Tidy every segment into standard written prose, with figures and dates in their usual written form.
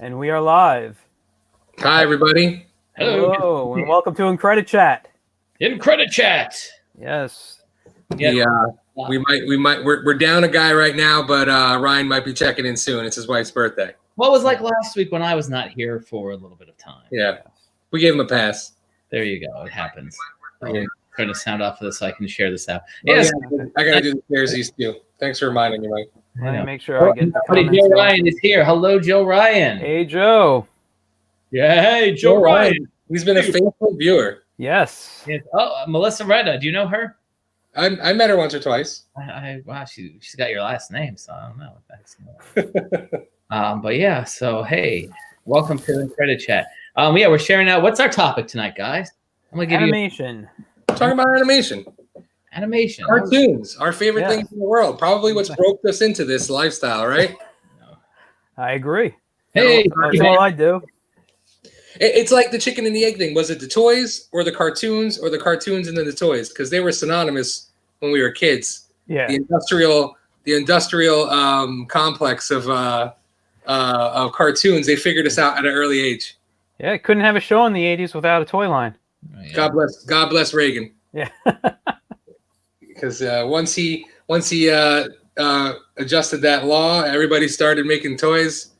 And we are live. Hi, everybody. Hello, and welcome to IncrediChat. IncrediChat. Yes. Yeah, we're down a guy right now, but Ryan might be checking in soon. It's his wife's birthday. What was like last week when I was not here for a little bit of time? Yeah, we gave him a pass. There you go. It happens. I'm turn the sound off of this so I can share this out. Yes, I gotta do the Jerseys too. Thanks for reminding me, Mike. Let me make sure I get the comments. Joe Ryan is here. Hello, Joe Ryan. Hey, Joe. Yeah, hey, Joe Ryan. He's been a faithful viewer. Yes. Oh, Melissa Reda. Do you know her? I met her once or twice. Wow, she's got your last name, so I don't know if that's. But yeah, so hey, welcome to IncrediChat. Yeah, we're sharing out. What's our topic tonight, guys? I'm gonna give animation. Talking about animation. Animation. Cartoons, our favorite things in the world. Probably what's broke us into this lifestyle, right? I agree. Hey, that's all I do. It's like the chicken and the egg thing. Was it the toys or the cartoons and then the toys? Because they were synonymous when we were kids. Yeah. The industrial complex of cartoons. They figured us out at an early age. Yeah, couldn't have a show in the 80s without a toy line. Oh, yeah. God bless Reagan. Yeah. Because once he adjusted that law, everybody started making toys.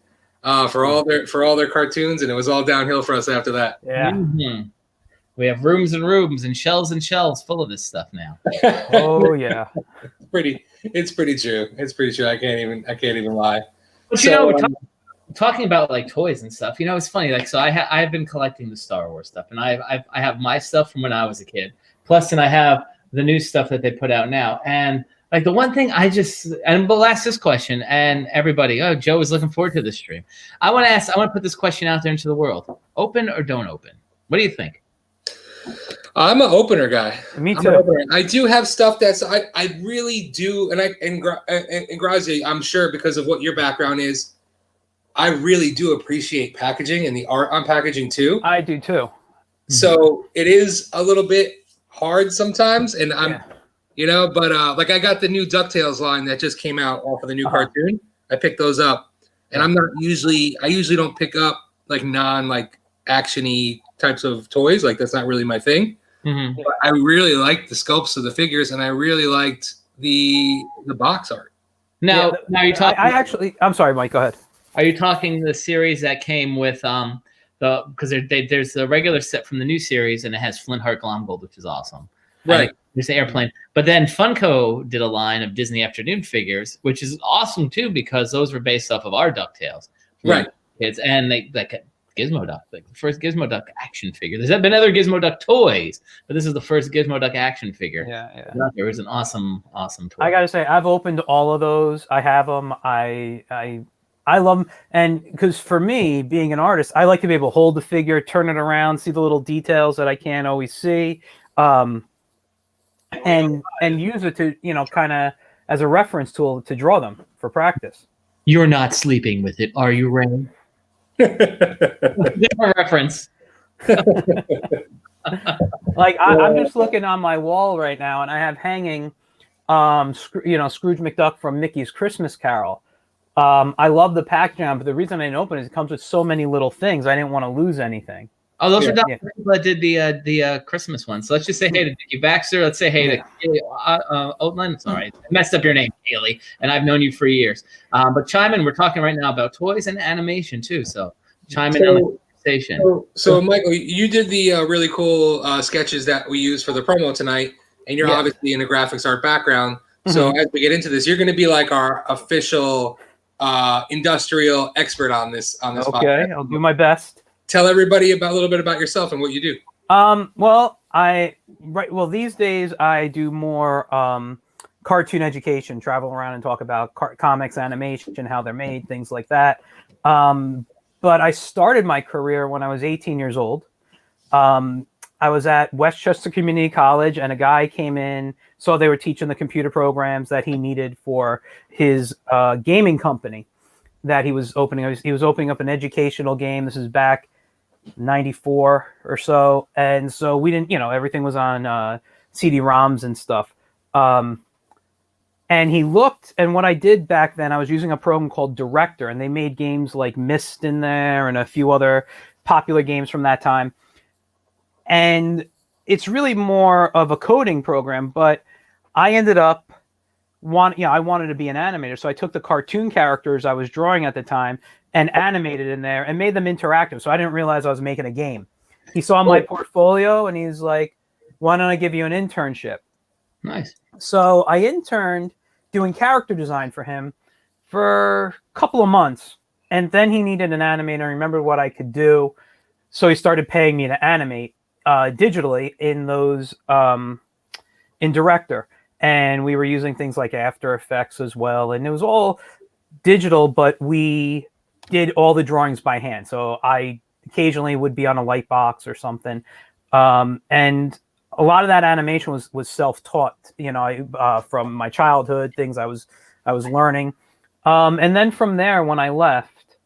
For all their cartoons, and it was all downhill for us after that. Yeah. Mm-hmm. We have rooms and rooms and shelves full of this stuff now. Oh yeah. It's pretty true. It's pretty true. I can't even lie. But talking about like toys and stuff, it's funny. Like, so I've been collecting the Star Wars stuff, and I have my stuff from when I was a kid. Plus, and I have the new stuff that they put out now, and like the one thing we'll ask this question, and everybody, Joe is looking forward to this stream. I want to put this question out there into the world. Open or don't open? What do you think? I'm an opener guy. Me too. I do have stuff that's I really do, and Grassia, I'm sure because of what your background is, I really do appreciate packaging and the art on packaging too. I do too. So it is a little bit hard sometimes, and but like I got the new Ducktales line that just came out off of the new cartoon. I picked those up, and I usually don't pick up like actiony types of toys. Like that's not really my thing. Mm-hmm. But I really liked the sculpts of the figures, and I really liked the box art. Now you're talking. I'm sorry, Mike. Go ahead. Are you talking the series that came with because there's the regular set from the new series, and it has Flintheart Glomgold, which is awesome. Right. There's the airplane. But then Funko did a line of Disney Afternoon figures, which is awesome too, because those were based off of our DuckTales. Right. Kids. And they like Gizmo Duck, like the first Gizmo Duck action figure. There's been other Gizmo Duck toys, but this is the first Gizmo Duck action figure. Yeah. It was an awesome toy. I gotta say, I've opened all of those. I have them. I love them. And because for me, being an artist, I like to be able to hold the figure, turn it around, see the little details that I can't always see. And use it to, kind of as a reference tool to draw them for practice. You're not sleeping with it, are you, Ray? Different reference. Like I'm just looking on my wall right now, and I have hanging, Scrooge McDuck from Mickey's Christmas Carol. I love the packaging, but the reason I didn't open it is it comes with so many little things. I didn't want to lose anything. Oh, those are not people that did the Christmas one. So let's just say hey to Dickie Baxter. Let's say hey to Haley Oatland. Sorry, I messed up your name, Haley, and I've known you for years. But chime in. We're talking right now about toys and animation too. So chime in on the conversation. So Michael, you did the really cool sketches that we used for the promo tonight, and you're obviously in a graphics art background. So as we get into this, you're going to be like our official industrial expert on this Okay, podcast. I'll do my best. Tell everybody a little bit about yourself and what you do. These days I do more cartoon education, travel around and talk about comics, animation, how they're made, things like that. But I started my career when I was 18 years old. I was at Westchester Community College, and a guy came in, saw they were teaching the computer programs that he needed for his gaming company that he was opening. He was opening up an educational game. This is back 94 or so, and so we didn't, everything was on CD-ROMs and stuff. And he looked, and what I did back then, I was using a program called Director, and they made games like Myst in there and a few other popular games from that time. And it's really more of a coding program, but I ended up I wanted to be an animator. So I took the cartoon characters I was drawing at the time and animated in there and made them interactive. So I didn't realize I was making a game. He saw my portfolio and he's like, why don't I give you an internship? Nice. So I interned doing character design for him for a couple of months. And then he needed an animator. I remembered what I could do. So he started paying me to animate digitally in those in Director. And we were using things like After Effects as well. And it was all digital, but we did all the drawings by hand. So I occasionally would be on a light box or something. And a lot of that animation was self-taught, from my childhood, things I was learning. And then from there, when I left,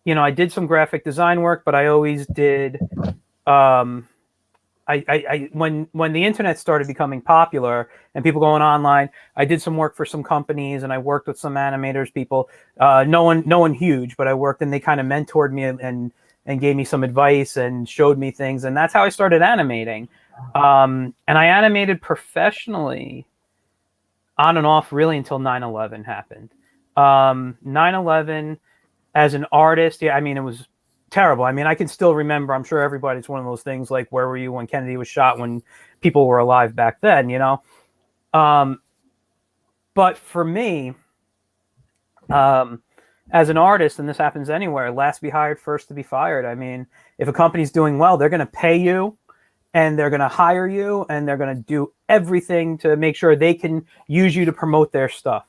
I did some graphic design work, but I always did. When the internet started becoming popular and people going online, I did some work for some companies and I worked with some animators, people. No one huge, but I worked and they kind of mentored me and gave me some advice and showed me things, and that's how I started animating. And I animated professionally on and off really until 9/11 happened. 9/11 as an artist, yeah, I mean, it was terrible. I mean, I can still remember, I'm sure everybody's one of those things like, where were you when Kennedy was shot, when people were alive back then, But for me, as an artist, and this happens anywhere, last to be hired, first to be fired. I mean, if a company's doing well, they're going to pay you and they're going to hire you and they're going to do everything to make sure they can use you to promote their stuff.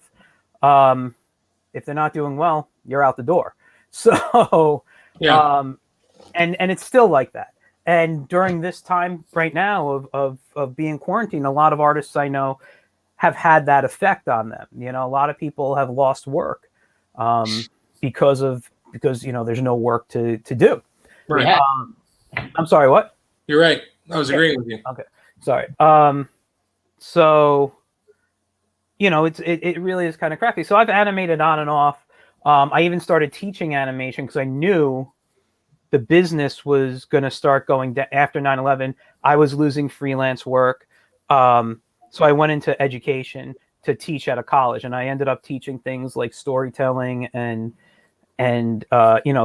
If they're not doing well, you're out the door. So, yeah. And it's still like that. And during this time right now of being quarantined, a lot of artists I know have had that effect on them. A lot of people have lost work because there's no work to do. Right. I'm sorry, what? You're right. I was agreeing with you. Okay. Sorry. So, it really is kind of crappy. So I've animated on and off. I even started teaching animation because I knew the business was going to start going down after 9/11. I was losing freelance work. So I went into education to teach at a college, and I ended up teaching things like storytelling and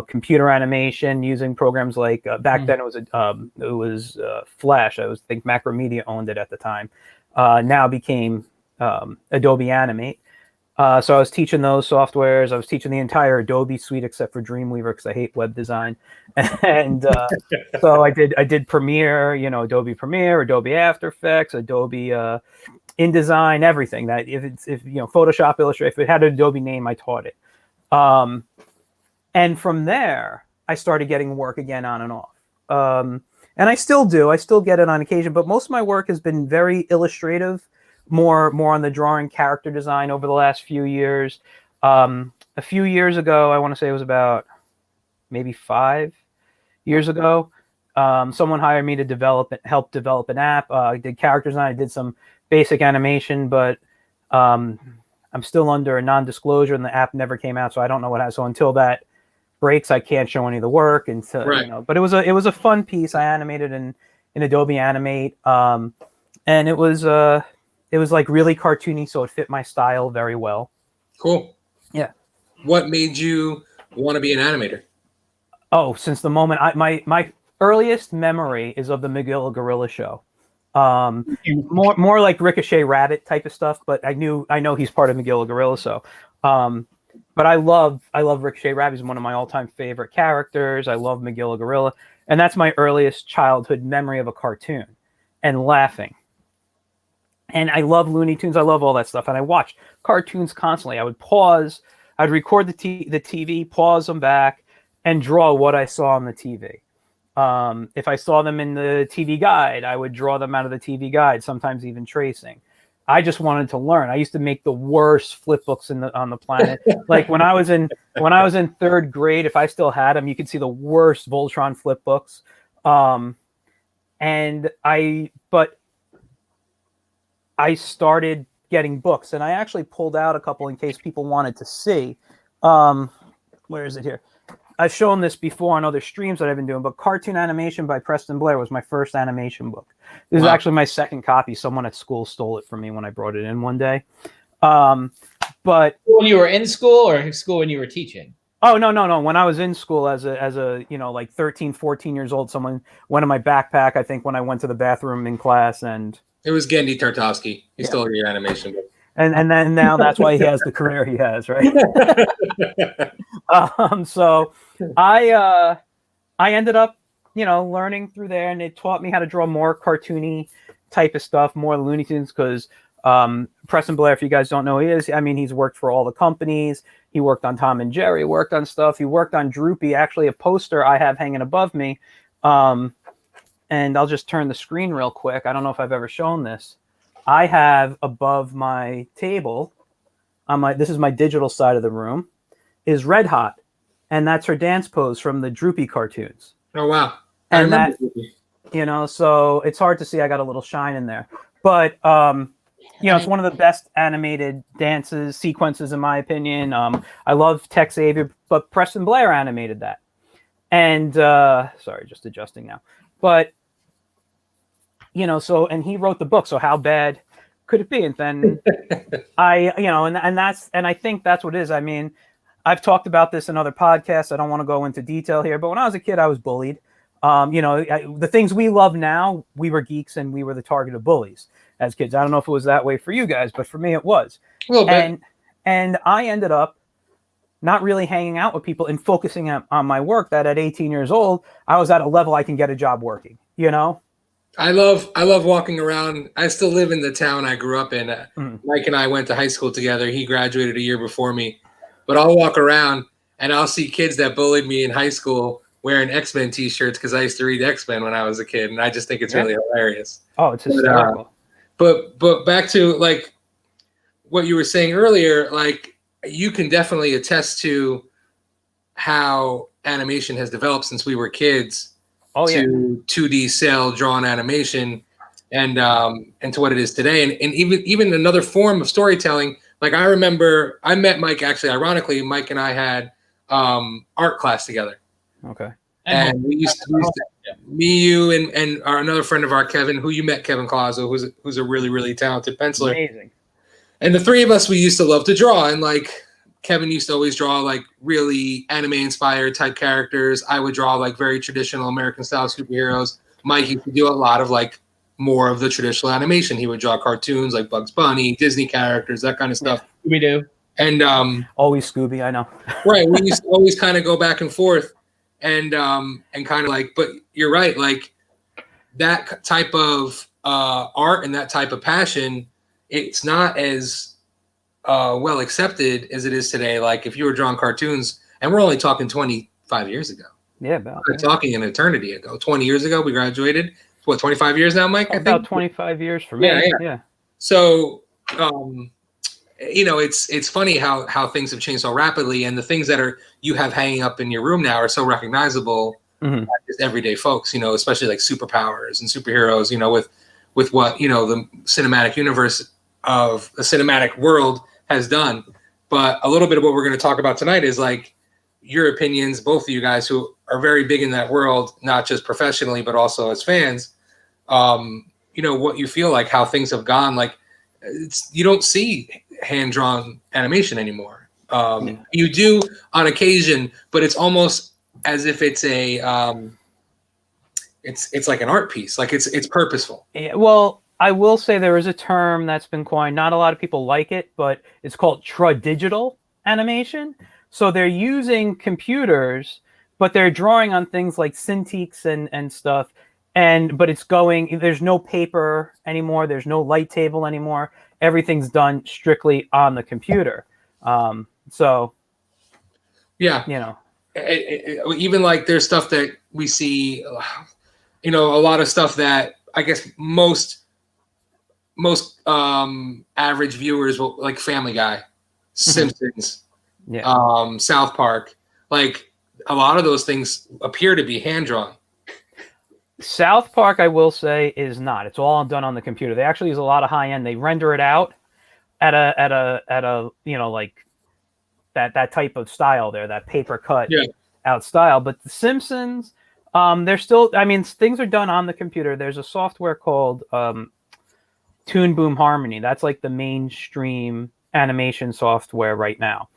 computer animation using programs like back then it was Flash. I think Macromedia owned it at the time. Now became Adobe Animate. So I was teaching those softwares. I was teaching the entire Adobe suite except for Dreamweaver because I hate web design. And so I did Premiere, Adobe Premiere, Adobe After Effects, Adobe InDesign, everything. That if Photoshop, Illustrator, if it had an Adobe name, I taught it. And from there, I started getting work again on and off. And I still do. I still get it on occasion, but most of my work has been very illustrative, more on the drawing, character design over the last few years. A few years ago, I want to say it was about maybe 5 years ago, someone hired me to help develop an app. I did character design. I did some basic animation, but I'm still under a non-disclosure, and the app never came out, so I don't know what happened. So until that breaks, I can't show any of the work. And so, but it was a fun piece. I animated in Adobe Animate, and it was like really cartoony, so it fit my style very well. Cool. Yeah. What made you want to be an animator? Oh, since the moment my earliest memory is of the Magilla Gorilla show. More like Ricochet Rabbit type of stuff, but I know he's part of Magilla Gorilla, so but I love Ricochet Rabbit. He's one of my all-time favorite characters. I love Magilla Gorilla, and that's my earliest childhood memory of a cartoon and laughing. And I love Looney Tunes. I love all that stuff. And I watched cartoons constantly. I would pause. I'd record the TV, pause them back, and draw what I saw on the TV. If I saw them in the TV guide, I would draw them out of the TV guide, sometimes even tracing. I just wanted to learn. I used to make the worst flip books on the planet. Like when I was in 3rd grade, if I still had them, you could see the worst Voltron flip books. But I started getting books, and I actually pulled out a couple in case people wanted to see. Where is it here? I've shown this before on other streams that I've been doing, but Cartoon Animation by Preston Blair was my first animation book. This is actually my second copy. Someone at school stole it from me when I brought it in one day. But when you were in school or school when you were teaching? Oh, no. When I was in school as a, like 13, 14 years old, someone went in my backpack, I think, when I went to the bathroom in class, and it was Gendy Tartovsky. He stole your animation book. And then now that's why he has the career he has, right? So I ended up, learning through there, and it taught me how to draw more cartoony type of stuff, more Looney Tunes, because Preston Blair, if you guys don't know who he is, he's worked for all the companies. He worked on Tom and Jerry, worked on stuff. He worked on Droopy, actually a poster I have hanging above me. And I'll just turn the screen real quick. I don't know if I've ever shown this. I have above my table, this is my digital side of the room, is Red Hot. And that's her dance pose from the Droopy cartoons. Oh, wow. And that, so it's hard to see. I got a little shine in there. But, it's one of the best animated dances, sequences, in my opinion. I love Tex Avery, but Preston Blair animated that. And, sorry, just adjusting now. But, and he wrote the book, so how bad could it be? And then and I think that's what it is. I mean, I've talked about this in other podcasts. I don't want to go into detail here, but when I was a kid, I was bullied. The things we love now, we were geeks and we were the target of bullies as kids. I don't know if it was that way for you guys, but for me, it was. A little bit. And I ended up not really hanging out with people and focusing on my work, that at 18 years old, I was at a level I can get a job working, I love walking around. I still live in the town I grew up in. Mike and I went to high school together. He graduated a year before me. But I'll walk around and I'll see kids that bullied me in high school wearing X-Men t-shirts because I used to read X-Men when I was a kid, and I just think it's really hilarious. Oh, it's hysterical. But back to like what you were saying earlier, like you can definitely attest to how animation has developed since we were kids. Oh, yeah. To 2D cell drawn animation and to what it is today. And even another form of storytelling. Like I remember I met Mike, actually, ironically, Mike and I had art class together. Okay. And we used to me, you, and another friend of ours, Kevin, who you met, Kevin Colazo, who's a really, really talented penciler. Amazing. And the three of us, we used to love to draw. And like Kevin used to always draw like really anime inspired type characters. I would draw like very traditional American style superheroes. Mike used to do a lot of like more of the traditional animation. He would draw cartoons like Bugs Bunny, Disney characters, that kind of stuff. We do. And always Scooby, I know. Right. We used to always kind of go back and forth and kind of like, but you're right, like that type of art and that type of passion, it's not as well accepted as it is today. Like if you were drawing cartoons, and we're only talking 25 years ago. Yeah, about. We're talking an eternity ago. 20 years ago, we graduated. What, 25 years now, Mike? About 25 years for me. Yeah. So, it's funny how things have changed so rapidly, and the things that you have hanging up in your room now are so recognizable by just everyday folks. Especially like superpowers and superheroes. With what the cinematic universe of the cinematic world has done. But a little bit of what we're going to talk about tonight is like your opinions, both of you guys who are very big in that world, not just professionally, but also as fans. What you feel like, how things have gone. Like you don't see hand-drawn animation anymore. You do on occasion, but it's almost as if it's a it's like an art piece. Like it's purposeful. Yeah, well, I will say there is a term that's been coined. Not a lot of people like it, but it's called tradigital animation. So they're using computers, but they're drawing on things like Cintiqs and stuff. But it's there's no paper anymore. There's no light table anymore. Everything's done strictly on the computer. So, yeah, even like there's stuff that we see, a lot of stuff that I guess most average viewers will like Family Guy, Simpsons, South Park, like a lot of those things appear to be hand drawn. South Park, I will say, is not. It's all done on the computer. They actually use a lot of high end. They render it out at a like that type of style there, that paper cut out style. But the Simpsons, they're still, I mean, things are done on the computer. There's a software called Toon Boom Harmony. That's like the mainstream animation software right now.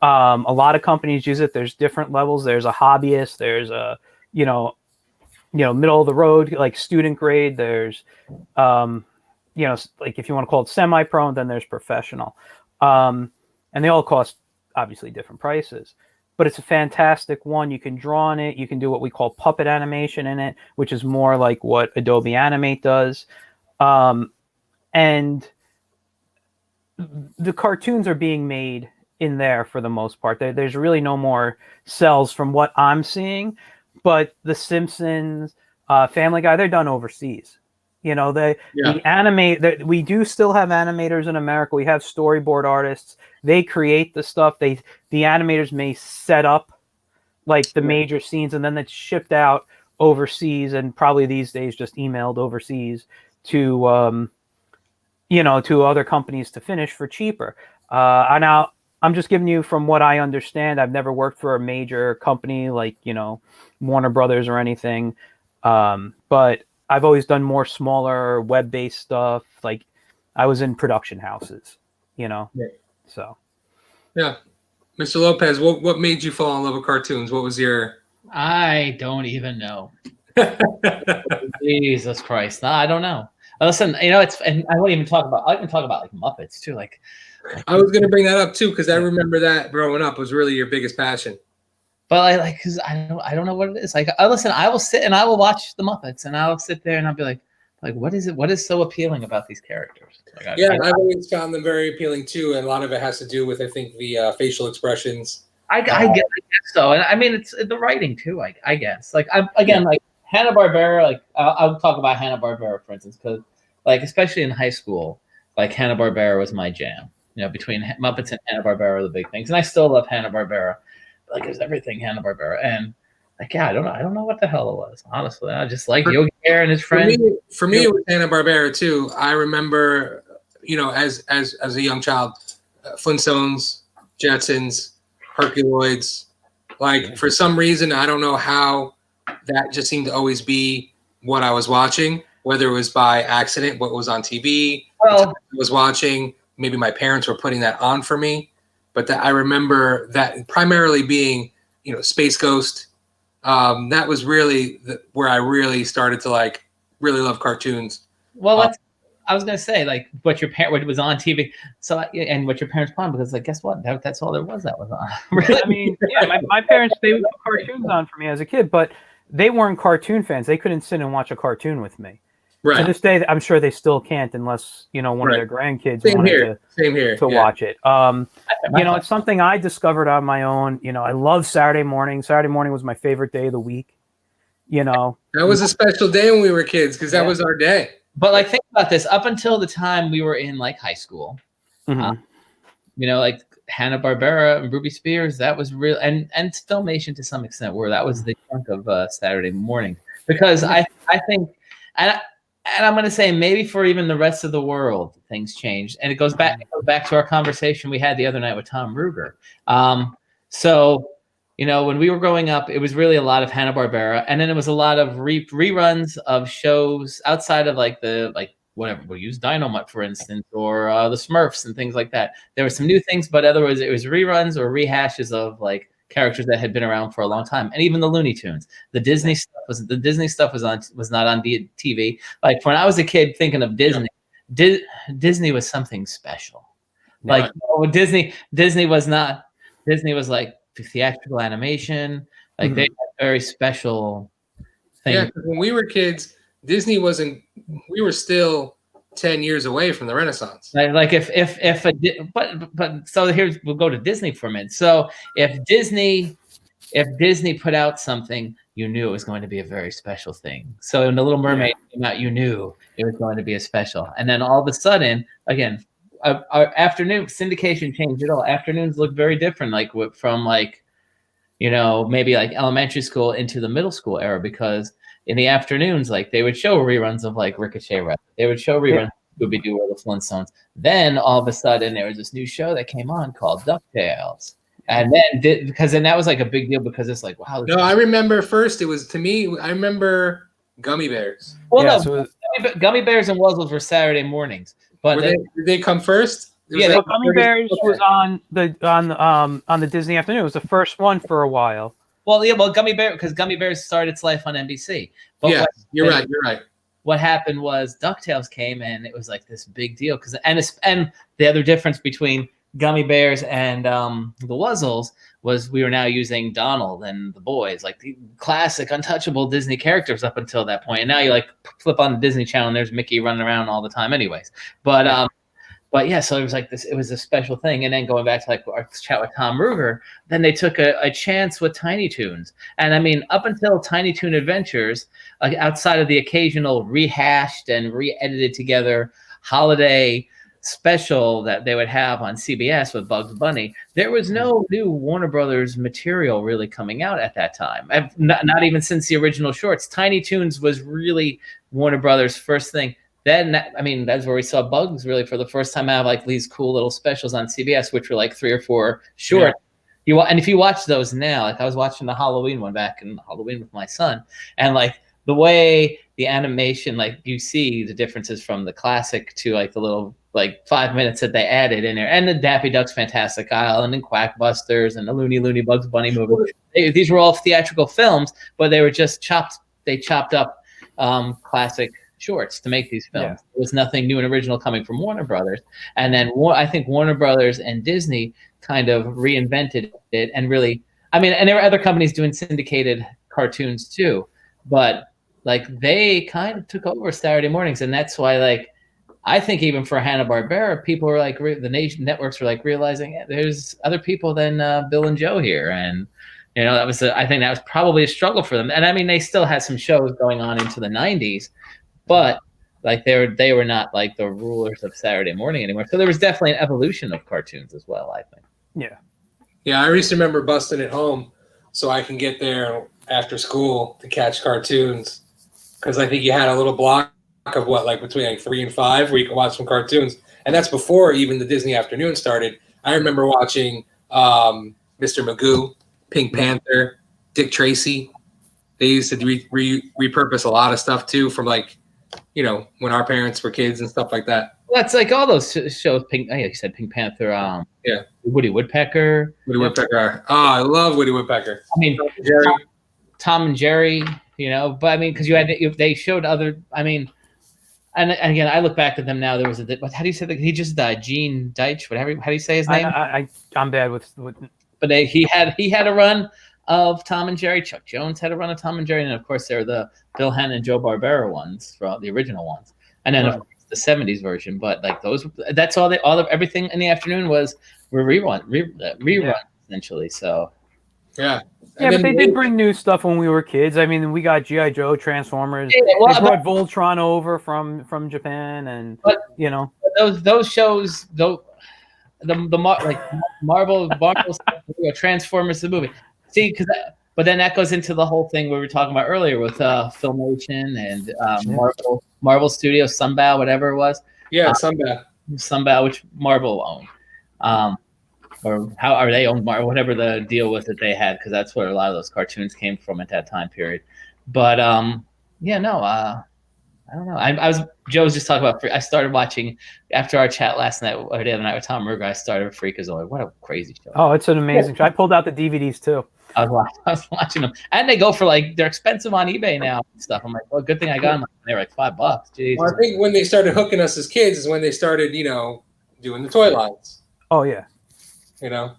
A lot of companies use it. There's different levels. There's a hobbyist. There's a middle of the road, like student grade. There's like if you want to call it semi-pro, and then there's professional. And they all cost obviously different prices. But it's a fantastic one. You can draw on it. You can do what we call puppet animation in it, which is more like what Adobe Animate does. And the cartoons are being made in there for the most part. There's really no more cells from what I'm seeing. But The Simpsons, Family Guy, they're done overseas. You know, the we do still have animators in America. We have storyboard artists. They create the stuff. The animators may set up like the major scenes, and then it's shipped out overseas, and probably these days just emailed overseas to to other companies to finish for cheaper. Now I'm just giving you from what I understand. I've never worked for a major company like Warner Brothers or anything, but I've always done more smaller web-based stuff. Like I was in production houses, so. Yeah. Mr. Lopez, what made you fall in love with cartoons? What was your... I don't even know. Jesus Christ. No, I don't know. Listen, and I won't even talk about, I can talk about like Muppets too. Like I was going to bring that up too, because I remember that growing up was really your biggest passion. But because I don't know what it is. Like, listen, I will sit and I will watch the Muppets, and I'll sit there and I'll be like, what is it? What is so appealing about these characters? Like, I've always found them very appealing too, and a lot of it has to do with, I think, the facial expressions. I guess so, and I mean it's the writing too. I guess like like Hanna-Barbera. Like I'll talk about Hanna-Barbera for instance, because like especially in high school, like Hanna-Barbera was my jam. Between Muppets and Hanna-Barbera are the big things, and I still love Hanna-Barbera. Like there's everything Hanna-Barbera, and like I don't know what the hell it was, honestly. I just like Yogi Bear and his friends. For me, it was Hanna-Barbera too. I remember, as a young child, Flintstones, Jetsons, Herculoids. Like for some reason, I don't know how that just seemed to always be what I was watching, whether it was by accident, what was on TV, I was watching. Maybe my parents were putting that on for me. But I remember that primarily being, Space Ghost. That was really where I really started to really love cartoons. Well, I was gonna say what was on TV. So and what your parents put on, because guess what? That's all there was that was on. Really? I mean, my parents, they would put cartoons on for me as a kid, but they weren't cartoon fans. They couldn't sit and watch a cartoon with me. Right. To this day, I'm sure they still can't unless one of their grandkids wanted to watch it. It's something I discovered on my own. I love Saturday morning. Saturday morning was my favorite day of the week. That was a special day when we were kids because that was our day. But think about this. Up until the time we were in high school, Hanna-Barbera and Ruby Spears, that was real, and Filmation to some extent, where that was the chunk of Saturday morning. Because I think, and I'm going to say maybe for even the rest of the world, things changed. And it goes back to our conversation we had the other night with Tom Ruger. So, when we were growing up, it was really a lot of Hanna-Barbera. And then it was a lot of reruns of shows outside of whatever. We'll use Dynamite, for instance, or the Smurfs and things like that. There were some new things, but otherwise it was reruns or rehashes of characters that had been around for a long time, and even the Looney Tunes. The Disney stuff was not on TV. Like when I was a kid, thinking of Disney, Disney was something special. Right. Disney was not. Disney was like theatrical animation. They had very special things. Yeah, when we were kids, Disney wasn't. We were still 10 years away from the Renaissance. But so here we'll go to Disney for a minute. So if Disney put out something, you knew it was going to be a very special thing. So when The Little Mermaid came out, you knew it was going to be a special. And then all of a sudden, again, our afternoon syndication changed it all. Afternoons look very different, from maybe elementary school into the middle school era, because in the afternoons, they would show reruns of Ricochet Red. They would show reruns of Scooby-Doo or the Flintstones. Then all of a sudden there was this new show that came on called Ducktales. And then because that was like a big deal because it's like, wow. No, I remember first it was, to me, I remember Gummy Bears. Well, Yeah, no, so Gummy Bears and Wuzzles were Saturday mornings. But did they come first? It was Yeah, like- Gummy Bears was on the Disney Afternoon. It was the first one for a while. well, Gummy Bears started its life on NBC. But yeah, you're right. What happened was DuckTales came and it was like this big deal and the other difference between Gummy Bears and the Wuzzles was we were now using Donald and the boys, like the classic untouchable Disney characters up until that point. And now you like flip on the Disney Channel and there's Mickey running around all the time anyways. But yeah, so it was like this. It was a special thing. And then going back to like our chat with Tom Ruger, then they took a chance with Tiny Toons. And I mean, up until Tiny Toon Adventures, like outside of the occasional rehashed and re-edited together holiday special that they would have on CBS with Bugs Bunny, there was no new Warner Brothers material really coming out at that time. Not even since the original shorts. Tiny Toons was really Warner Brothers' first thing. Then, I mean, that's where we saw Bugs really for the first time have like these cool little specials on CBS, which were like 3 or 4 short. Yeah. And if you watch those now, like I was watching the Halloween one back in Halloween with my son, and like the way the animation, like you see the differences from the classic to like the little like 5 minutes that they added in there, and the Daffy Duck's Fantastic Island and Quackbusters and the Looney Bugs Bunny movie. These were all theatrical films, but they were just chopped up classic shorts to make these films. There was nothing new and original coming from Warner Brothers. And then I think Warner Brothers and Disney kind of reinvented it and really, I mean, and there were other companies doing syndicated cartoons too, but like they kind of took over Saturday mornings. And that's why, like, I think even for Hanna-Barbera, people were like, the nation networks were like realizing there's other people than Bill and Joe here. And, you know, I think that was probably a struggle for them. And I mean, they still had some shows going on into the 90s, but like they were not like the rulers of Saturday morning anymore. So there was definitely an evolution of cartoons as well, I think. Yeah, I used to remember busting it home so I can get there after school to catch cartoons, because I think you had a little block of between like 3 and 5 where you could watch some cartoons, and that's before even the Disney Afternoon started. I remember watching Mr. Magoo, Pink Panther, Dick Tracy. They used to repurpose a lot of stuff too from like, you know, when our parents were kids and stuff like that. Well, that's like all those shows. You said Pink Panther. Woody Woodpecker. Oh, I love Woody Woodpecker. I mean, Tom and Jerry. You know, but I mean, because they showed other. I mean, and again, I look back at them now. There was how do you say that? He just died. Gene Deitch. Whatever. How do you say his name? I'm bad with. But he had a run of Tom and Jerry. Chuck Jones had a run of Tom and Jerry, and of course there were the Bill Hanna and Joe Barbera ones, for the original ones, and then of course the '70s version. But like that's all everything in the afternoon were rerun essentially. So yeah, but they did bring new stuff when we were kids. I mean, we got G.I. Joe, Transformers. They brought Voltron over from Japan, and you know those shows though. Like Marvel Transformers the movie. See, but then that goes into the whole thing we were talking about earlier with Filmation and Marvel Studios, Sunbow, whatever it was. Yeah, Sunbow, which Marvel owned, or how are they owned Marvel? Whatever the deal was that they had, because that's where a lot of those cartoons came from at that time period. But I don't know. Joe was just talking about. I started watching after our chat last night or the other night with Tom Ruger. I started Freakazoid. What a crazy show! Oh, it's an amazing show. I pulled out the DVDs too. I was watching them, and they go for like they're expensive on eBay now and stuff. I'm like, well, good thing I got them. They're like $5. Jeez. Well, I think when they started hooking us as kids is when they started, you know, doing the toy lines. Oh yeah. You know,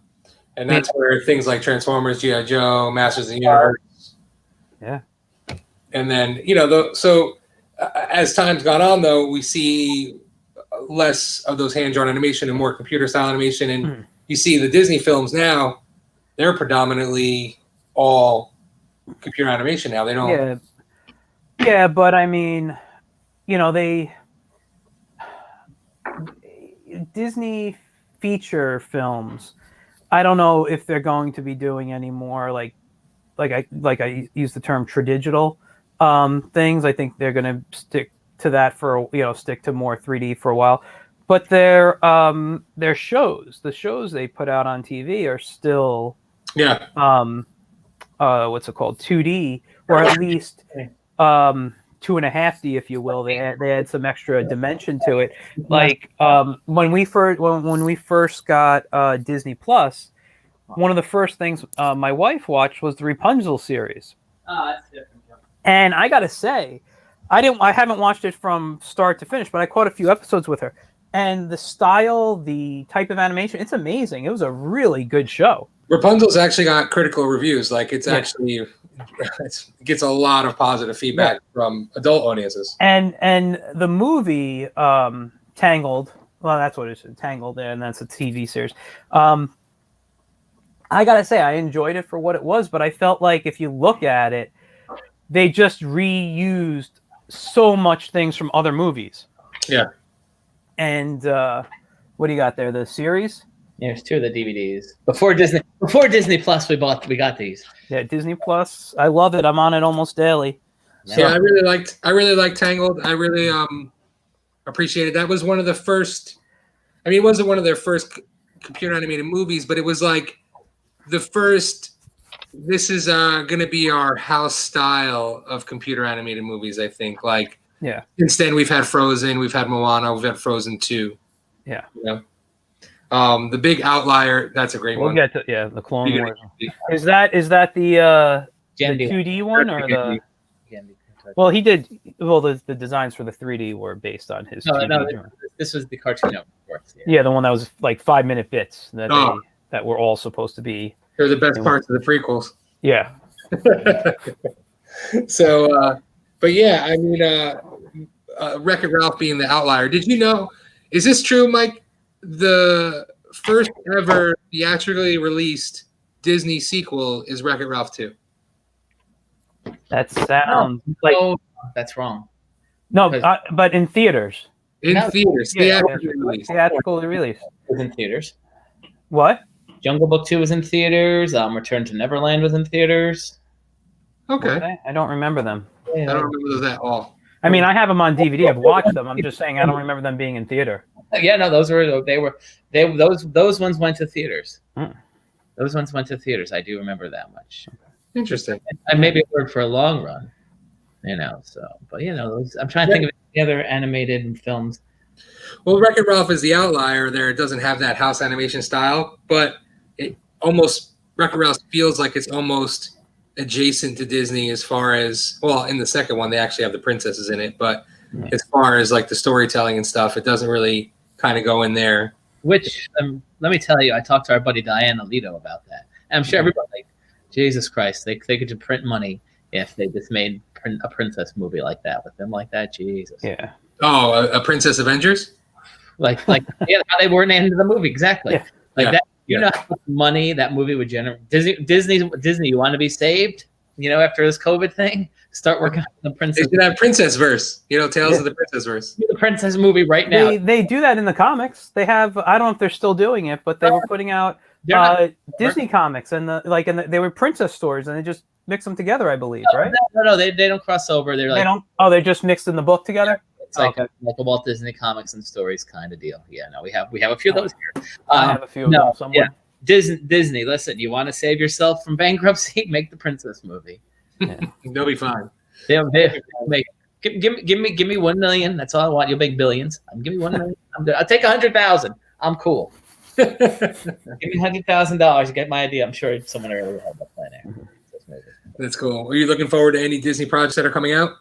and that's where things like Transformers, G.I. Joe, Masters of the Universe. Yeah. And then, you know, as time's gone on, though, we see less of those hand-drawn animation and more computer-style animation. And you see the Disney films now, they're predominantly all computer animation now. They don't. Yeah, but I mean, you know, Disney feature films, I don't know if they're going to be doing any more like I use the term tradigital things. I think they're going to stick to that for stick to more 3D for a while. But their shows, the shows they put out on TV are still what's it called, 2D, or at least 2.5D, if you will. They had some extra dimension to it. Like when we first got Disney Plus, one of the first things my wife watched was the Rapunzel series. That's different. And I gotta say, I haven't watched it from start to finish, but I caught a few episodes with her. And the style, the type of animation, it's amazing. It was a really good show. Rapunzel's actually got critical reviews. Like it gets a lot of positive feedback from adult audiences. And the movie Tangled, well, that's what it is, Tangled, and that's a TV series. I gotta say, I enjoyed it for what it was, but I felt like if you look at it, they just reused so much things from other movies. Yeah. And what do you got there? The series? Yeah, there's 2 of the DVDs. Before Disney Plus, we got these. Yeah, Disney Plus. I love it. I'm on it almost daily. So. Yeah, I really liked Tangled. I really appreciated. That was one of the first. I mean, it wasn't one of their first computer animated movies, but it was like the first. This is going to be our house style of computer animated movies. I think. Like. Yeah. Since then, we've had Frozen, we've had Moana, we've had Frozen 2. Yeah. The big outlier, that's a great one. We'll get to the Clone Wars. Is that the 2D one or the? Well, he did. Well, the designs for the 3D were based on his. No, this was the Cartoon Network. Yeah, the one that was like 5-minute bits that were all supposed to be. They're the best parts of the prequels. Yeah. So, but yeah, I mean, Wreck-It Ralph being the outlier. Did you know? Is this true, Mike? The first ever theatrically released Disney sequel is Wreck-It Ralph 2. That sounds like that's wrong. No, but in theaters. Theatrically released. It was in theaters. What? Jungle Book 2 was in theaters. Return to Neverland was in theaters. Okay. I don't remember them. I don't remember those at all. I mean, I have them on DVD. I've watched them. I'm just saying I don't remember them being in theater. Yeah, no, those ones went to theaters. Those ones went to theaters. I do remember that much. Interesting. And maybe a word for a long run, So, but I'm trying to think of any other animated films. Well, Wreck-It Ralph is the outlier there. It doesn't have that house animation style, but Wreck-It Ralph feels like it's almost adjacent to Disney as far as, well, in the second one, they actually have the princesses in it, but as far as like the storytelling and stuff, it doesn't really kind of go in there. Which, let me tell you, I talked to our buddy Diane Alito about that. And I'm sure everybody, like, Jesus Christ, they could just print money if they just made a princess movie like that with them like that. Jesus. Yeah. Oh, a Princess Avengers? Like yeah, how they were named in the movie, exactly. Yeah. That. You know how much money that movie would generate. Disney, you want to be saved? After this COVID thing, start working on the princess. They should have Princess Verse. Tales of the Princess Verse. The princess movie right now. They do that in the comics. They have. I don't know if they're still doing it, but they were putting out Disney comics and they were princess stories, and they just mix them together, I believe, right? No, they don't cross over. They're like, they don't. Oh, they're just mixed in the book together. It's like a Walt Disney Comics and Stories kind of deal. Yeah, no, we have a few of those here. I have a few of them somewhere. Yeah. Disney, listen, you want to save yourself from bankruptcy? Make the princess movie. Yeah. They'll be fine. Give me $1 million. That's all I want. You'll make billions. Give me $1 million. I'll take 100,000. I'm cool. Give me $100,000. You get my idea. I'm sure someone already had that plan there. That's cool. Are you looking forward to any Disney projects that are coming out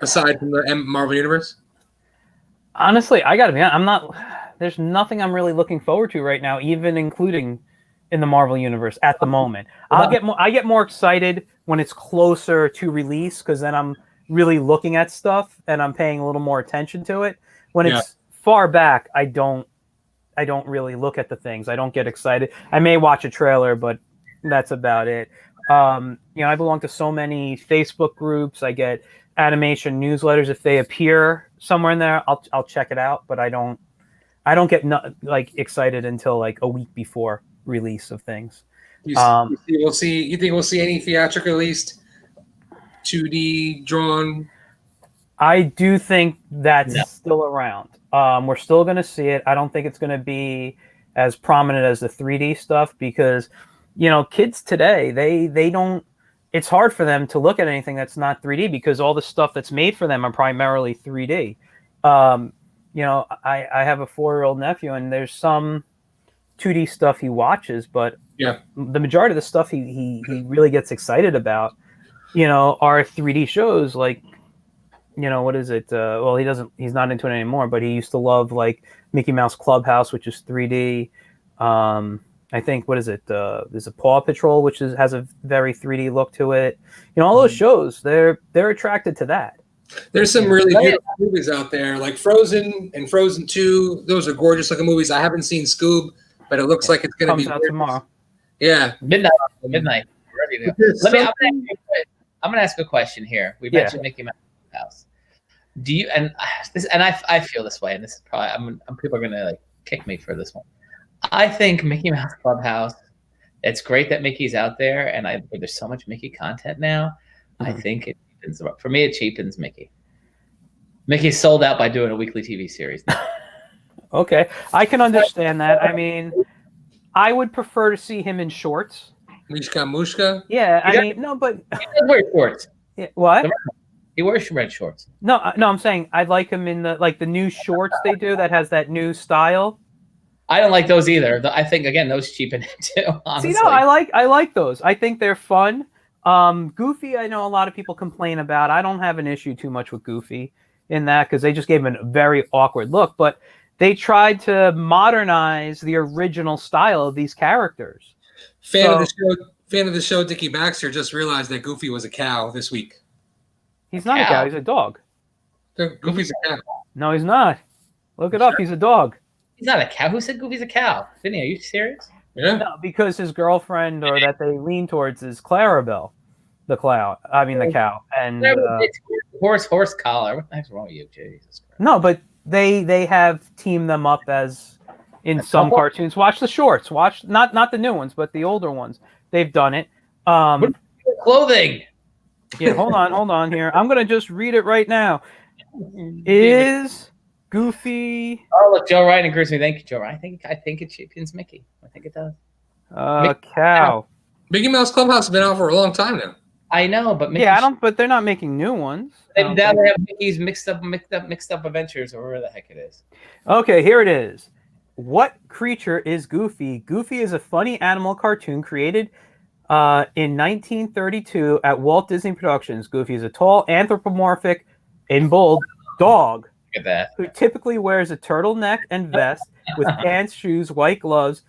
aside from the Marvel Universe? Honestly, I gotta be honest. I'm not. There's nothing I'm really looking forward to right now, even including in the Marvel Universe at the moment. I get more excited when it's closer to release, because then I'm really looking at stuff and I'm paying a little more attention to it. When it's far back, I don't really look at the things. I don't get excited. I may watch a trailer, but that's about it. I belong to so many Facebook groups. I get animation newsletters. If they appear somewhere in there, I'll check it out, but I don't get excited until like a week before release of things. You think we'll see any theatrical released 2D drawn I do think that's No. still around. We're still going to see it. I don't think it's going to be as prominent as the 3D stuff because, kids today, they don't. It's hard for them to look at anything that's not 3D because all the stuff that's made for them are primarily 3D. I have a 4-year-old nephew, and there's some 2D stuff he watches, but Yeah. the majority of the stuff he really gets excited about, are 3D shows like. What is it? He's not into it anymore, but he used to love like Mickey Mouse Clubhouse, which is 3D. I think, what is it? There's a Paw Patrol, which has a very 3D look to it. All those shows, they're attracted to that. There's some really beautiful movies out there, like Frozen and Frozen 2. Those are gorgeous looking movies. I haven't seen Scoob, but it looks like it's going to be out tomorrow. Yeah. Midnight. Ready to go. I'm going to ask a question here. We mentioned Mickey Mouse House. Do you I feel this way, and this is probably people are gonna like kick me for this one. I think Mickey Mouse Clubhouse. It's great that Mickey's out there, and there's so much Mickey content now. I think it cheapens, for me. It cheapens Mickey. Mickey's sold out by doing a weekly TV series now. Okay, I can understand that. I mean, I would prefer to see him in shorts. Mishka Mushka. Yeah, he does wear shorts. Yeah, what? He wears red shorts. No, I'm saying I'd like him in the new shorts they do that has that new style. I don't like those either. I think again those cheapen it too. Honestly. See, no, I like those. I think they're fun. Goofy, I know a lot of people complain about. I don't have an issue too much with Goofy in that because they just gave him a very awkward look. But they tried to modernize the original style of these characters. Fan of the show, Dickie Baxter just realized that Goofy was a cow this week. He's not a cow. He's a dog. Goofy's a cow. No, he's not. Look it up. He's a dog. He's not a cow. Who said Goofy's a cow? Vinny, are you serious? Yeah. No, because his girlfriend, or that they lean towards, is Clarabelle, the cow. And horse collar. What the heck's wrong with you, Jesus Christ? No, but they have teamed them up as in some cartoons. Watch the shorts. Watch not the new ones, but the older ones. They've done it. Clothing. Yeah, hold on here. I'm gonna just read it right now. Is Goofy? Oh, look, Joe Ryan agrees with me. Thank you, Joe Ryan. I think it cheapens Mickey. I think it does. Cow. Mickey Mouse Clubhouse has been out for a long time now. I know, but Mickey but they're not making new ones. Now they have Mickey's mixed up adventures, or whatever the heck it is. Okay, here it is. What creature is Goofy? Goofy is a funny animal cartoon created in 1932 at Walt Disney Productions. Goofy is a tall, anthropomorphic, in bold, dog. Look at that. Who typically wears a turtleneck and vest with pants, shoes, white gloves,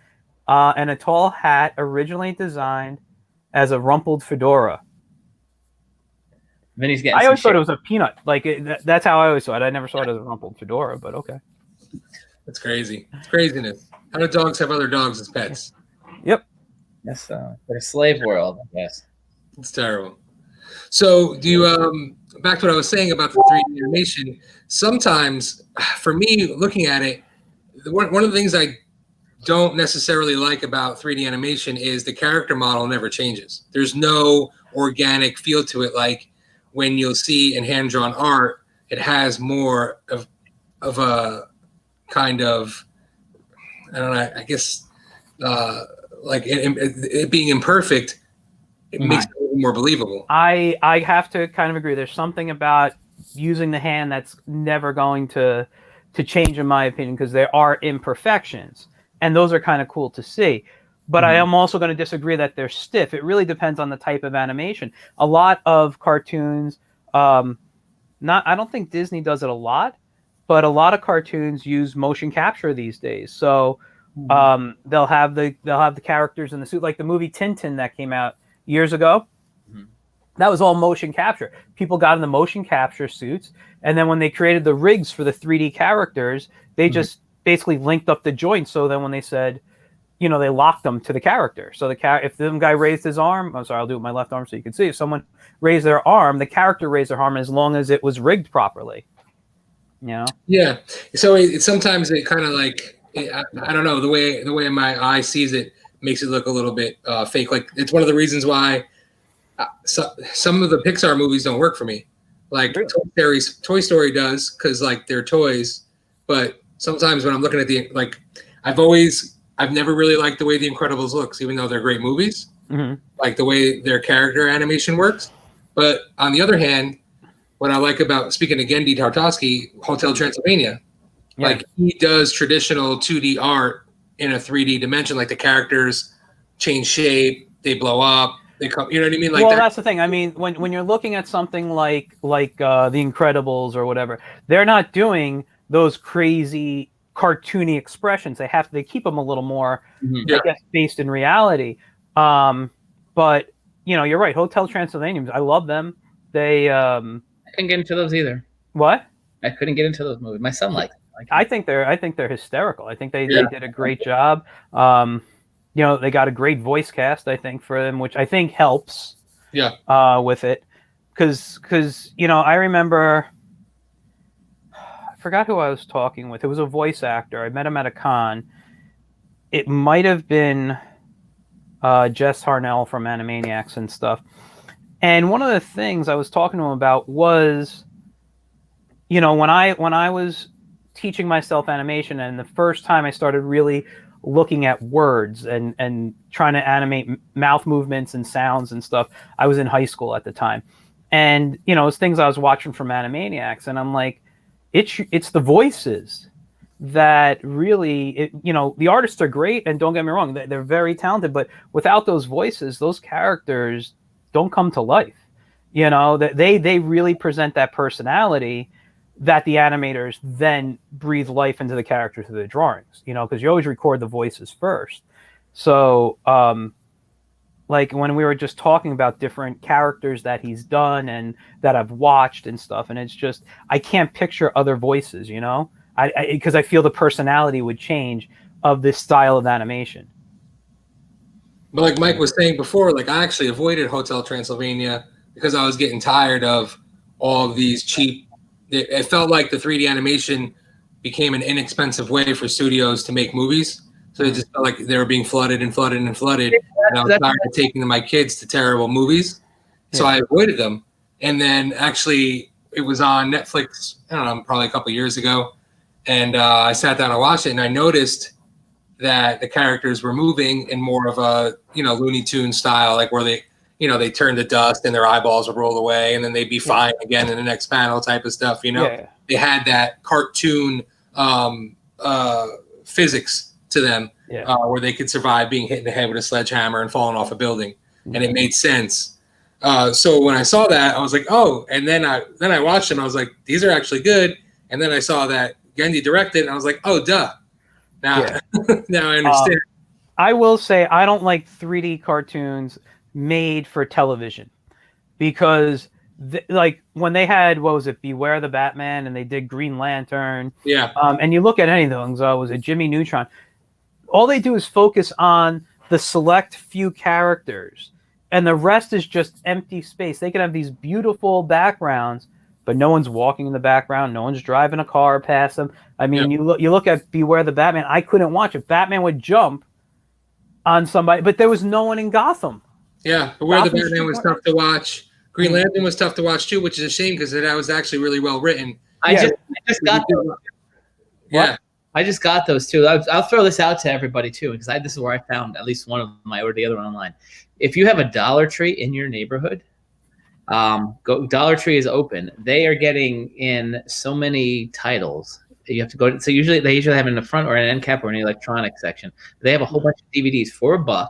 and a tall hat, originally designed as a rumpled fedora. Vinny's getting I always thought it was a peanut. That's how I always saw it. I never saw it as a rumpled fedora, but okay. That's crazy. It's craziness. How do dogs have other dogs as pets? Yep. Yes, a slave world, I guess. It's terrible. So do you back to what I was saying about the 3D animation, sometimes for me looking at it, one of the things I don't necessarily like about 3D animation is the character model never changes. There's no organic feel to it. Like when you'll see in hand-drawn art, it has more of a kind of, I don't know, I guess like it being imperfect, it makes it a little more believable. I have to kind of agree. There's something about using the hand that's never going to change, in my opinion, because there are imperfections, and those are kind of cool to see. But I am also going to disagree that they're stiff. It really depends on the type of animation. A lot of cartoons, I don't think Disney does it a lot, but a lot of cartoons use motion capture these days. So they'll have the characters in the suit, like the movie Tintin that came out years ago. That was all motion capture. People got in the motion capture suits, and then when they created the rigs for the 3D characters, they just basically linked up the joints. So then when they said, they locked them to the character. So if some guy raised his arm, I'm sorry, I'll do it with my left arm so you can see. If someone raised their arm, the character raised their arm as long as it was rigged properly. Yeah. So sometimes it kind of like, I don't know, the way my eye sees it makes it look a little bit fake. Like it's one of the reasons why some of the Pixar movies don't work for me. Like Really? Toy Story does, because like they're toys. But sometimes when I'm looking at I've never really liked the way The Incredibles looks, even though they're great movies. Mm-hmm. Like the way their character animation works. But on the other hand, what I like about, speaking of Gendy Tartakovsky, Hotel Transylvania, Yeah. like he does traditional 2D art in a 3D dimension. Like the characters change shape, they blow up, they come. You know what I mean? Like Well, that's the thing. I mean, when you're looking at something like The Incredibles or whatever, they're not doing those crazy cartoony expressions. They keep them a little more, I guess, based in reality. But you're right. Hotel Transylvania, I love them. They I couldn't get into those either. What? I couldn't get into those movies. My son liked them. I think they're hysterical. I think they did a great job. They got a great voice cast, I think, for them, which I think helps. Yeah. With it, because I remember, I forgot who I was talking with. It was a voice actor. I met him at a con. It might have been Jess Harnell from Animaniacs and stuff. And one of the things I was talking to him about was, when I was teaching myself animation, and the first time I started really looking at words and trying to animate mouth movements and sounds and stuff, I was in high school at the time. And, it's things I was watching from Animaniacs, and I'm like, it's the voices that really, the artists are great, and don't get me wrong, they're very talented, but without those voices, those characters don't come to life. They really present that personality that the animators then breathe life into the characters through the drawings, because you always record the voices first. So, like when we were just talking about different characters that he's done and that I've watched and stuff, and it's just, I can't picture other voices, because I feel the personality would change of this style of animation. But like Mike was saying before, like I actually avoided Hotel Transylvania because I was getting tired of all of these cheap. It felt like the 3D animation became an inexpensive way for studios to make movies. So it just felt like they were being flooded and flooded and flooded. And I was tired of taking my kids to terrible movies. So I avoided them. And then actually it was on Netflix, I don't know, probably a couple of years ago. And I sat down and watched it, and I noticed that the characters were moving in more of a, Looney Tunes style, like where they turn to dust and their eyeballs would roll away and then they'd be fine again in the next panel type of stuff, They had that cartoon physics to them where they could survive being hit in the head with a sledgehammer and falling off a building. And it made sense. So when I saw that, I was like, oh, and then I watched them. I was like, these are actually good. And then I saw that Gendy directed, and I was like, oh, duh. Now, now I understand. I will say I don't like 3D cartoons made for television, because like when they had, what was it, Beware the Batman, and they did Green Lantern, and you look at any of those, was it Jimmy Neutron, all they do is focus on the select few characters, and the rest is just empty space. They can have these beautiful backgrounds, but no one's walking in the background, no one's driving a car past them. I mean, you look at Beware the Batman, I couldn't watch it. Batman would jump on somebody, but there was no one in Gotham. Yeah, Beware the Batman was tough to watch. Green Lantern was tough to watch too, which is a shame because that was actually really well written. I just got those. Yeah, I just got those too. I'll throw this out to everybody too, because this is where I found at least one of them. I ordered the other one online. If you have a Dollar Tree in your neighborhood, Dollar Tree is open. They are getting in so many titles. You have to go. So they usually have it in the front or an end cap or an electronic section. They have a whole bunch of DVDs for $1.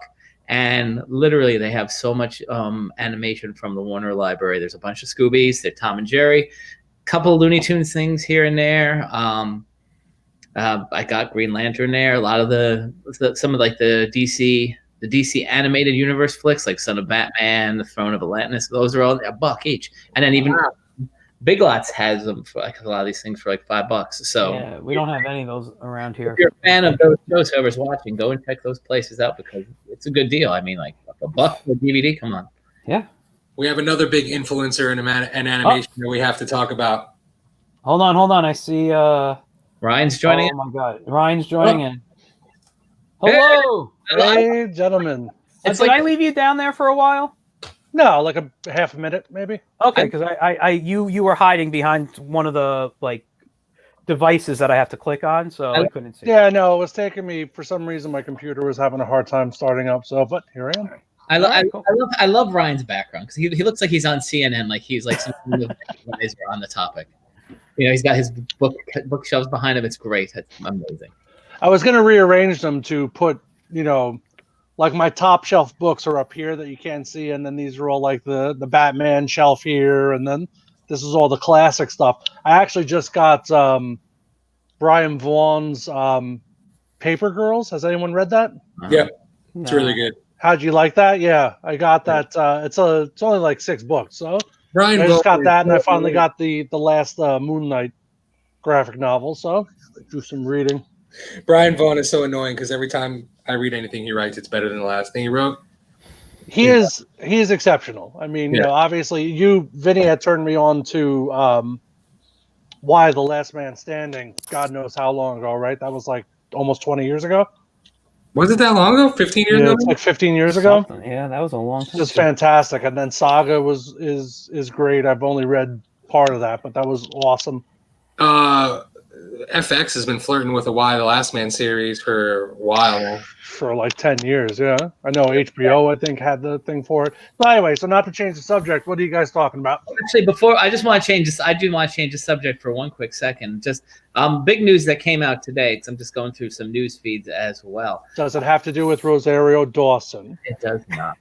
And literally, they have so much animation from the Warner Library. There's a bunch of Scoobies. There's Tom and Jerry, a couple of Looney Tunes things here and there. I got Green Lantern there. A lot of some of like the DC animated universe flicks, like Son of Batman, The Throne of Atlantis. Those are all $1 each. And then even Big Lots has them for like a lot of these things for like $5. So we don't have any of those around here. If you're a fan of those shows, whoever's watching, go and check those places out because it's a good deal. I mean, like $1 for a DVD. Come on. Yeah. We have another big influencer in animation that we have to talk about. Hold on. I see Ryan's joining. Oh my God, Ryan's joining in. Hello. Hey, gentlemen. Did I leave you down there for a while? No, like a half a minute, maybe. Okay, because you were hiding behind one of the like devices that I have to click on, so I couldn't see. Yeah, no, it was taking me for some reason. My computer was having a hard time starting up. So, but here I am. I love Ryan's background because he looks like he's on CNN, like he's like some kind of advisor on the topic. He's got his bookshelves behind him. It's great. It's amazing. I was gonna rearrange them to put, like my top shelf books are up here that you can't see, and then these are all like the Batman shelf here, and then this is all the classic stuff. I actually just got Brian Vaughan's Paper Girls. Has anyone read that? Yeah, it's really good. How'd you like that? Yeah, I got that. It's only like 6 books, so Brian I just got that, and I finally got the last Moon Knight graphic novel, so do some reading. Brian Vaughan is so annoying because every time I read anything he writes, it's better than the last thing he wrote. He is exceptional. I mean, obviously, Vinny had turned me on to Why the Last Man Standing. God knows how long ago, right? That was like almost 20 years ago. Was it that long ago? 15 years ago? It's like 15 years ago. Yeah, that was a long time. Just fantastic. And then Saga is great. I've only read part of that, but that was awesome. FX has been flirting with the Why the Last Man series for a while now. For like 10 years, yeah. I know HBO, I think, had the thing for it. But anyway, so not to change the subject, what are you guys talking about? Actually, before I just want to change this, I do want to change the subject for one quick second. Just big news that came out today, because I'm just going through some news feeds as well. Does it have to do with Rosario Dawson? It does not.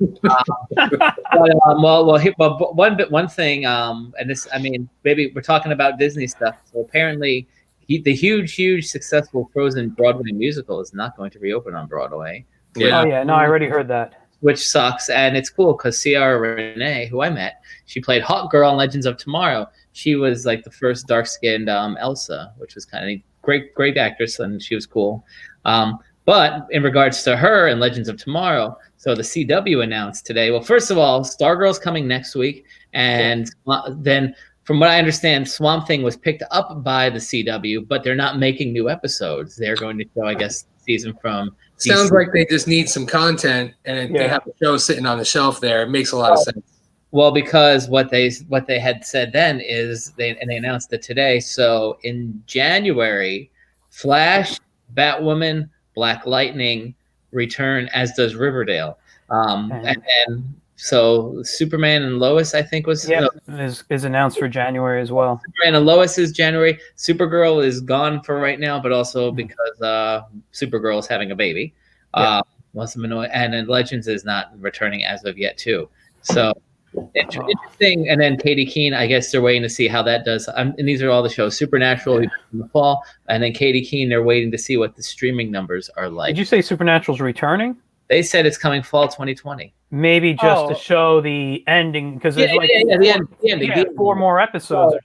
But one thing, and this, I mean, maybe we're talking about Disney stuff. So apparently, the huge successful Frozen Broadway musical is not going to reopen on Broadway. Yeah. Oh yeah, no, I already heard that. Which sucks, and it's cool because Ciara Renee, who I met, she played Hawk Girl in Legends of Tomorrow. She was like the first dark-skinned Elsa, which was kind of great actress, and she was cool. But in regards to her in Legends of Tomorrow, so the CW announced today. Well, first of all, Stargirl's coming next week, and then from what I understand, Swamp Thing was picked up by the CW, but they're not making new episodes. They're going to show, I guess, season from DC. Sounds like they just need some content, and they have a show sitting on the shelf there. It makes a lot of sense. Well, because what they had said then is they announced it today. So in January, Flash, Batwoman, Black Lightning return, as does Riverdale, and then. So Superman and Lois, I think, was is announced for January as well. Superman and Lois is January. Supergirl is gone for right now, but also because Supergirl is having a baby. And then Legends is not returning as of yet too. So interesting. And then Katie Keene, I guess they're waiting to see how that does. And these are all the shows. Supernatural in the fall, and then Katie Keene, they're waiting to see what the streaming numbers are like. Did you say Supernatural's returning? They said it's coming fall 2020. Maybe just to show the ending, because there's the ending. 4 more episodes.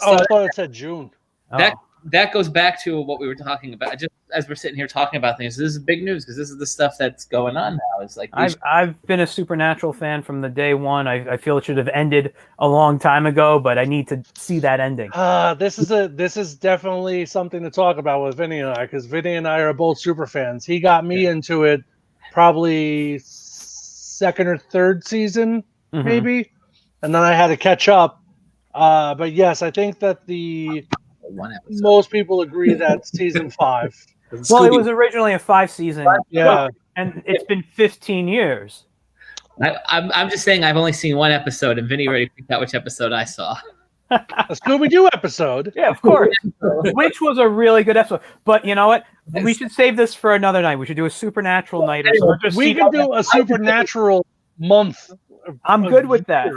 I thought it said June. That goes back to what we were talking about. Just as we're sitting here talking about things, this is big news because this is the stuff that's going on now. It's like I've been a Supernatural fan from the day one. I feel it should have ended a long time ago, but I need to see that ending. This is definitely something to talk about with Vinny and I, because Vinny and I are both super fans. He got me into it probably 2nd or 3rd season, maybe, and then I had to catch up. But yes, I think that most people agree that season 5. Well, it was originally a 5-season, and it's been 15 years. I'm just saying I've only seen one episode, and Vinny already picked out which episode I saw. A Scooby-Doo episode. Yeah, of course. Which was a really good episode. But you know what? We should save this for another night. We should do a Supernatural night. We can do a Supernatural month. I'm good with that.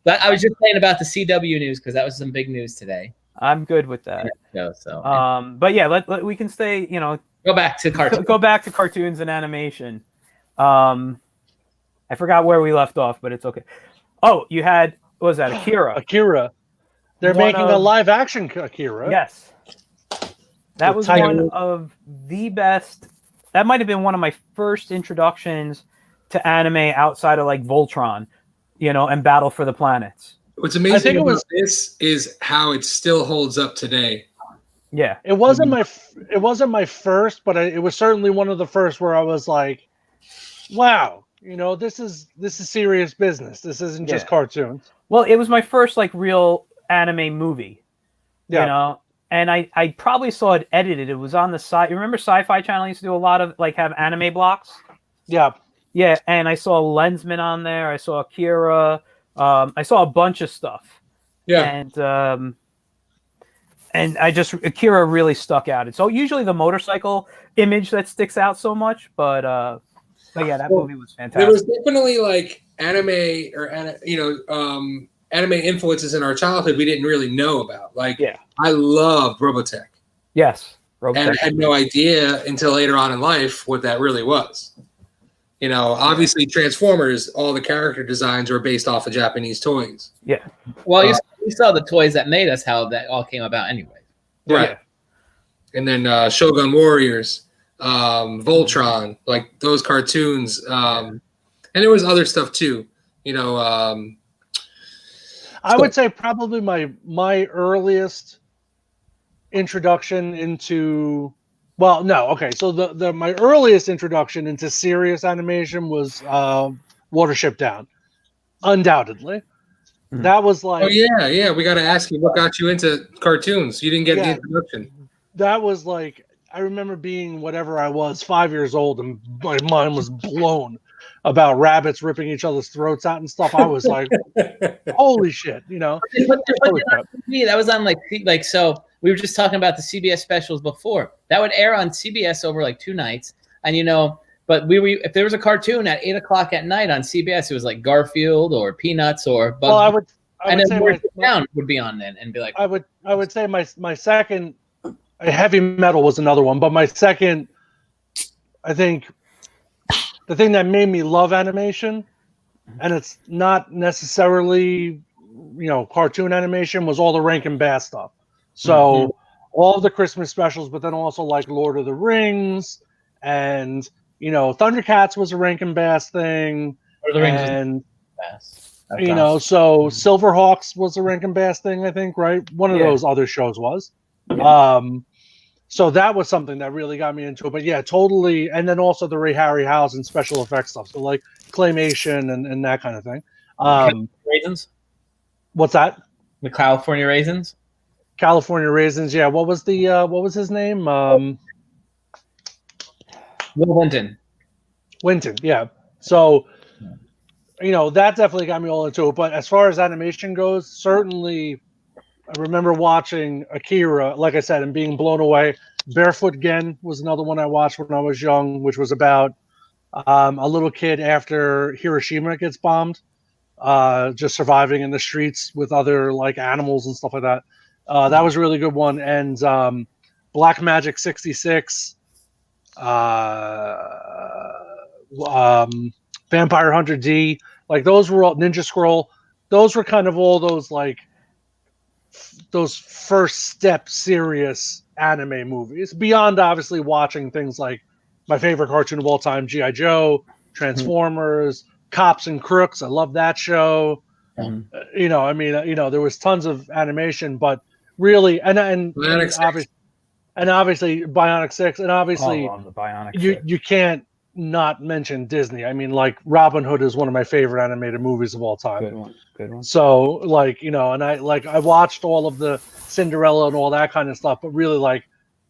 But I was just saying about the CW news because that was some big news today. I'm good with that. But yeah, we can stay. Go back to cartoons. Go back to cartoons and animation. I forgot where we left off, but it's okay. Oh, you had what was that? Akira. They're making a live-action Akira. Yes. That was one of the best. That might have been one of my first introductions to anime outside of like Voltron, and Battle for the Planets. What's amazing about this is how it still holds up today. Yeah. It wasn't my first, but it was certainly one of the first where I was like, wow, You know, this is serious business. This isn't just cartoons. Well, it was my first like real anime movie. Yeah. You know, and I probably saw it edited. It was on the side. You remember Sci-Fi Channel used to do a lot of like have anime blocks? Yeah. Yeah, and I saw Lensman on there. I saw Akira. I saw a bunch of stuff. Yeah. And I just Akira really stuck out. It's usually the motorcycle image that sticks out so much, but yeah, that movie was fantastic. There was definitely like anime or anime influences in our childhood we didn't really know about. Like, I loved Robotech. Yes, Robotech. And I had no idea until later on in life what that really was. You know, obviously Transformers, all the character designs were based off of Japanese toys. Yeah. Well, you saw the toys that made us how that all came about anyway. Right. Yeah. And then Shogun Warriors, Voltron, like those cartoons. And there was other stuff too. You know, I would say probably my earliest introduction into so my earliest introduction into serious animation was Watership Down, undoubtedly. That was like, oh yeah, we got to ask you what got you into cartoons. You didn't get the introduction. That was like, I remember being whatever I was, 5 years old, and my mind was blown about rabbits ripping each other's throats out and stuff. I was like, holy shit, you know. That was on like so we were just talking about the CBS specials before. That would air on CBS over like 2 nights. And you know, but if there was a cartoon at 8 o'clock at night on CBS, it was like Garfield or Peanuts or Bugs. Well, I would say Down would be on then and be like, I would say my second, Heavy Metal was another one, but my second, I think the thing that made me love animation, and it's not necessarily, you know, cartoon animation, was all the Rankin Bass stuff. So all of the Christmas specials, but then also like Lord of the Rings, and you know, Thundercats was a Rankin Bass thing, and you know, so Silverhawks was a Rankin Bass thing, I think, right? One of those other shows was. So that was something that really got me into it. But yeah, totally. And then also the Ray Harryhausen special effects stuff. So like claymation and that kind of thing. Raisins? What's that? The California Raisins? California Raisins, yeah. What was his name? Will Winton. Winton, yeah. So, you know, that definitely got me all into it. But as far as animation goes, certainly I remember watching Akira, like I said, and being blown away. Barefoot Gen was another one I watched when I was young, which was about a little kid after Hiroshima gets bombed, just surviving in the streets with other like animals and stuff like that. That was a really good one. And Black Magic 66, Vampire Hunter D, like those were all Ninja Scroll. Those were kind of all those like those first step serious anime movies, beyond obviously watching things like my favorite cartoon of all time, G.I. Joe, Transformers, Cops and Crooks. I love that show. You know, I mean, you know, there was tons of animation, but really, and obviously Bionic 6, and obviously the Bionic you can't not mention Disney. I mean, like Robin Hood is one of my favorite animated movies of all time. Good one. So like, you know, and I watched all of the Cinderella and all that kind of stuff, but really like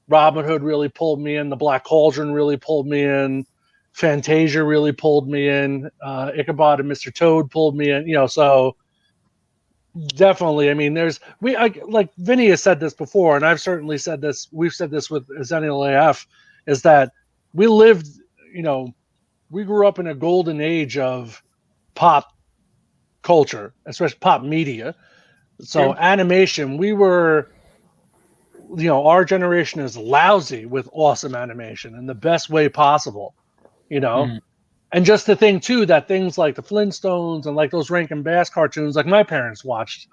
Robin Hood really pulled me in. The Black Cauldron really pulled me in. Fantasia really pulled me in. Ichabod and Mr. Toad pulled me in. You know, so definitely. I mean, like Vinny has said this before, and I've certainly said this. We've said this with Zennial AF, is that we lived. You know, we grew up in a golden age of pop culture, especially pop media. So animation, we were, you know, our generation is lousy with awesome animation in the best way possible, you know. And just the thing too, that things like the Flintstones and like those Rankin Bass cartoons, like my parents watched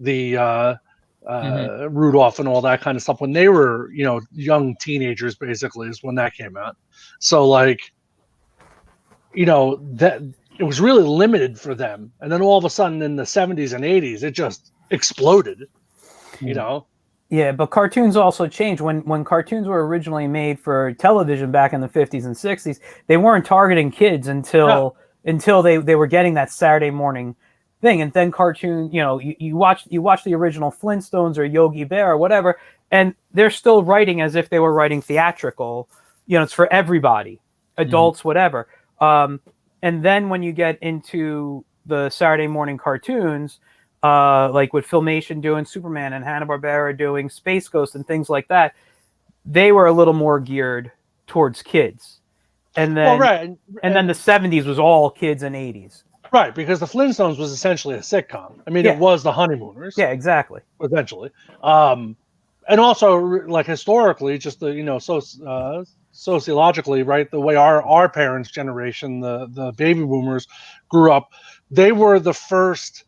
the Rudolph and all that kind of stuff when they were, you know, young teenagers, basically, is when that came out. So like, you know, that it was really limited for them. And then all of a sudden in the 70s and 80s, it just exploded, you know? Yeah, but cartoons also changed. When cartoons were originally made for television back in the 50s and 60s, they weren't targeting kids until until they were getting that Saturday morning thing. And then cartoon, you watch the original Flintstones or Yogi Bear or whatever, and they're still writing as if they were writing theatrical. It's for everybody, adults, whatever. And then when you get into the Saturday morning cartoons, like with Filmation doing Superman and Hanna-Barbera doing Space Ghost and things like that, they were a little more geared towards kids. And then, and then the 70s was all kids and 80s. Right, because the Flintstones was essentially a sitcom. I mean, it was the Honeymooners. Yeah, exactly. Essentially. And also, like, historically, just the, sociologically, right, the way our parents' generation, the baby boomers grew up, they were the first,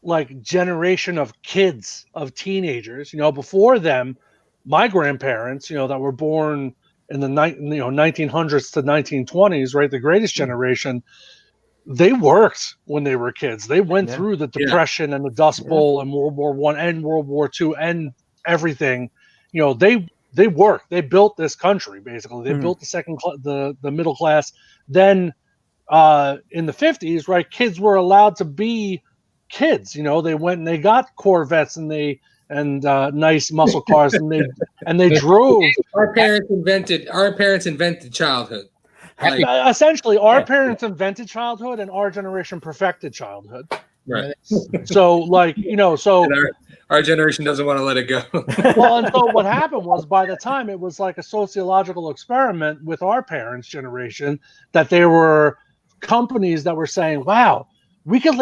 like, generation of kids, of teenagers. Before them, my grandparents, that were born in the 1900s to 1920s, right, the greatest generation, they worked when they were kids. They went through the Depression and the Dust Bowl and World War I and World War II and everything. They worked. They built this country, basically. They built the middle class. Then in the 50s, right, kids were allowed to be kids. They went and they got Corvettes and nice muscle cars and they drove. Our parents invented childhood. Essentially, our parents invented childhood, and our generation perfected childhood. Right. So, like, so our generation doesn't want to let it go. Well, and so what happened was, by the time it was like a sociological experiment with our parents' generation, that there were companies that were saying, "Wow, we could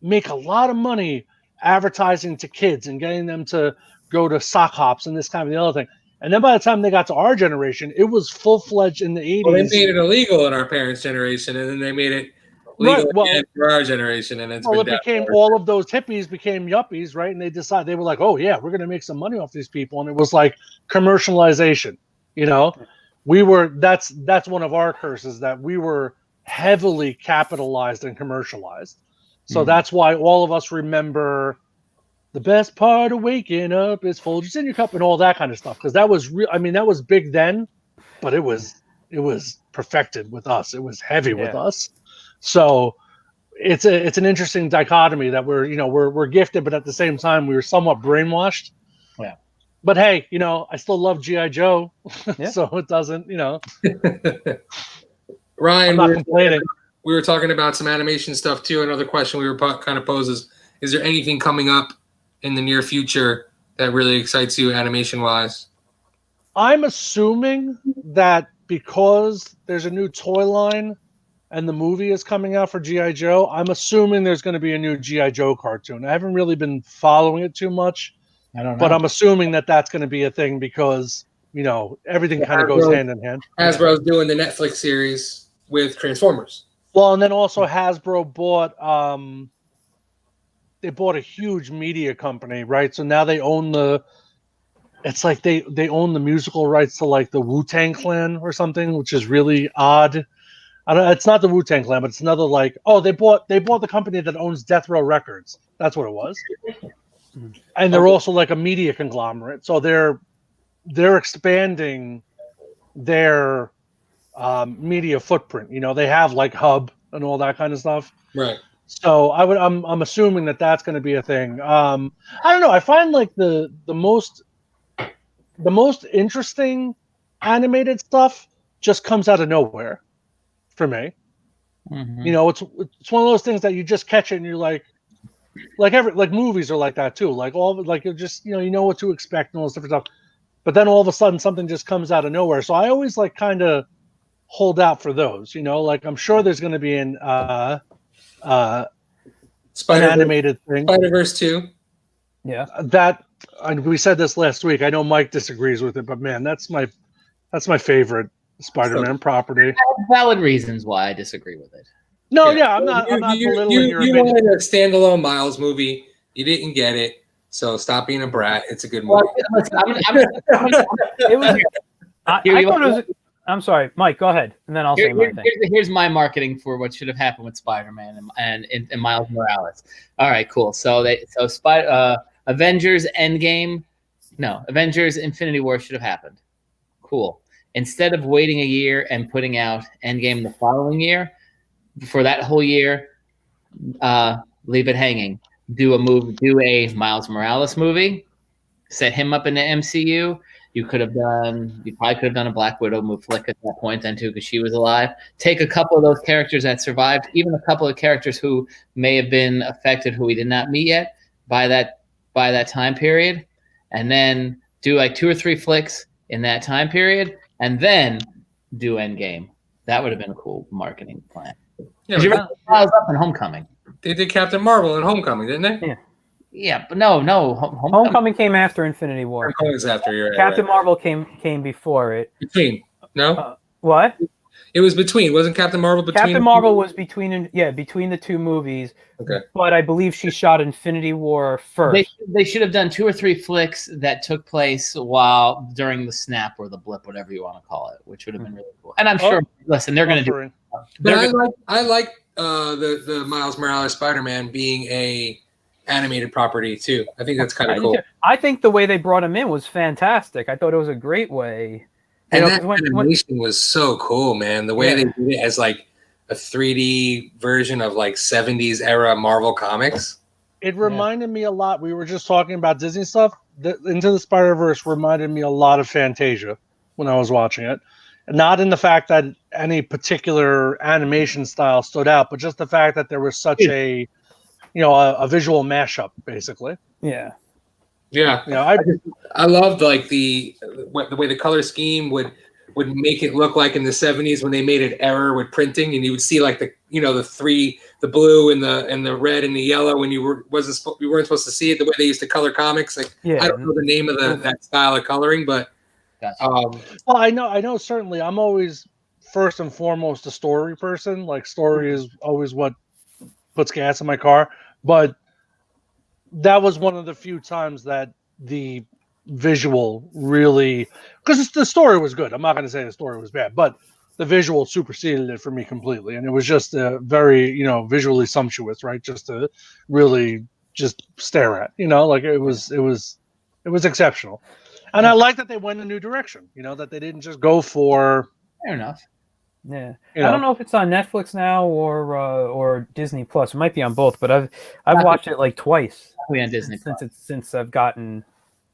make a lot of money advertising to kids and getting them to go to sock hops and this kind of the other thing." And then by the time they got to our generation, it was full-fledged in the 80s. Well, they made it illegal in our parents' generation, and then they made it legal again for our generation. And it became all of those hippies became yuppies, right? And they were like, "Oh yeah, we're going to make some money off these people." And it was like commercialization. That's one of our curses, that we were heavily capitalized and commercialized. So that's why all of us remember the best part of waking up is Folgers in your cup and all that kind of stuff, because that was real. I mean, that was big then, but it was perfected with us. It was heavy with us. So it's an interesting dichotomy that we're gifted, but at the same time we were somewhat brainwashed. Yeah. But hey, I still love G.I. Joe, so it doesn't. Ryan, I'm not complaining. We were talking about some animation stuff too. Another question we were kind of poses: is there anything coming up in the near future that really excites you animation wise? I'm assuming that because there's a new toy line and the movie is coming out for G.I. Joe, I'm assuming there's going to be a new G.I. Joe cartoon. I haven't really been following it too much. I don't know. But I'm assuming that that's going to be a thing because, everything kind of goes hand in hand. Hasbro's doing the Netflix series with Transformers. Well, and then also Hasbro bought a huge media company, right? So now they own it's like they own the musical rights to like the Wu-Tang Clan or something, which is really odd. It's not the Wu-Tang Clan, but it's another they bought the company that owns Death Row Records. That's what it was. And they're also like a media conglomerate. So they're expanding their media footprint. They have like Hub and all that kind of stuff. Right. So I'm assuming that that's going to be a thing. I don't know. I find like the most interesting animated stuff just comes out of nowhere for me. Mm-hmm. It's one of those things that you just catch it and you're like movies are like that too. Like you're just you know what to expect and all this different stuff. But then all of a sudden something just comes out of nowhere. So I always like kind of hold out for those. Like I'm sure there's going to be an animated thing. Spider-Verse 2. Yeah. And we said this last week. I know Mike disagrees with it, but man, that's my favorite Spider-Man property. I have valid reasons why I disagree with it. No, I'm not belittling your opinion. You wanted a standalone Miles movie. You didn't get it, so stop being a brat. It's a good movie. I'm sorry, Mike. Go ahead, and then I'll say my thing. Here's my marketing for what should have happened with Spider-Man and Miles Morales. All right, cool. Avengers Endgame, Avengers Infinity War should have happened. Cool. Instead of waiting a year and putting out Endgame the following year, for that whole year, leave it hanging. Do a Miles Morales movie, set him up in the MCU. You probably could have done a Black Widow flick at that point then too, because she was alive. Take a couple of those characters that survived, even a couple of characters who may have been affected, who we did not meet yet by that time period, and then do like 2 or 3 flicks in that time period, and then do Endgame. That would have been a cool marketing plan. Yeah, You remember Miles up in Homecoming? they did Captain Marvel in Homecoming, didn't they? Yeah. Yeah, but no. Homecoming came after Infinity War. Homecoming's after you're right. Captain Marvel came before it. Between. No? What? It was between. Wasn't Captain Marvel between? Captain Marvel was between the 2 movies. Okay. But I believe she shot Infinity War first. They should have done 2 or 3 flicks that took place during the snap or the blip, whatever you want to call it, which would have been really cool. And I'm sure, listen, they're going to do. But I like the Miles Morales Spider-Man being a animated property too. I think that's kind of cool. I think the way they brought him in was fantastic. I thought it was a great way. And that animation was so cool, man. The way they did it as like a 3D version of like 70s era Marvel comics. It reminded me a lot. We were just talking about Disney stuff. Into the Spider-Verse reminded me a lot of Fantasia when I was watching it. Not in the fact that any particular animation style stood out, but just the fact that there was such a visual mashup, basically. Yeah. Yeah. I loved like the way the color scheme would make it look like in the 70s when they made an error with printing, and you would see like the blue and the red and the yellow when you weren't supposed to see it, the way they used to color comics. Like I don't know the name of that style of coloring, but well, I know certainly I'm always first and foremost a story person. Like story is always what puts gas in my car, but that was one of the few times that the visual really, because the story was good. I'm not going to say the story was bad, but the visual superseded it for me completely, and it was just very visually sumptuous, right? Just to really just stare at, like it was exceptional, and I like that they went a new direction. That they didn't just go for. Fair enough. Yeah, I don't know if it's on Netflix now or Disney Plus. It might be on both, but I've watched it like twice. On Disney since I've gotten.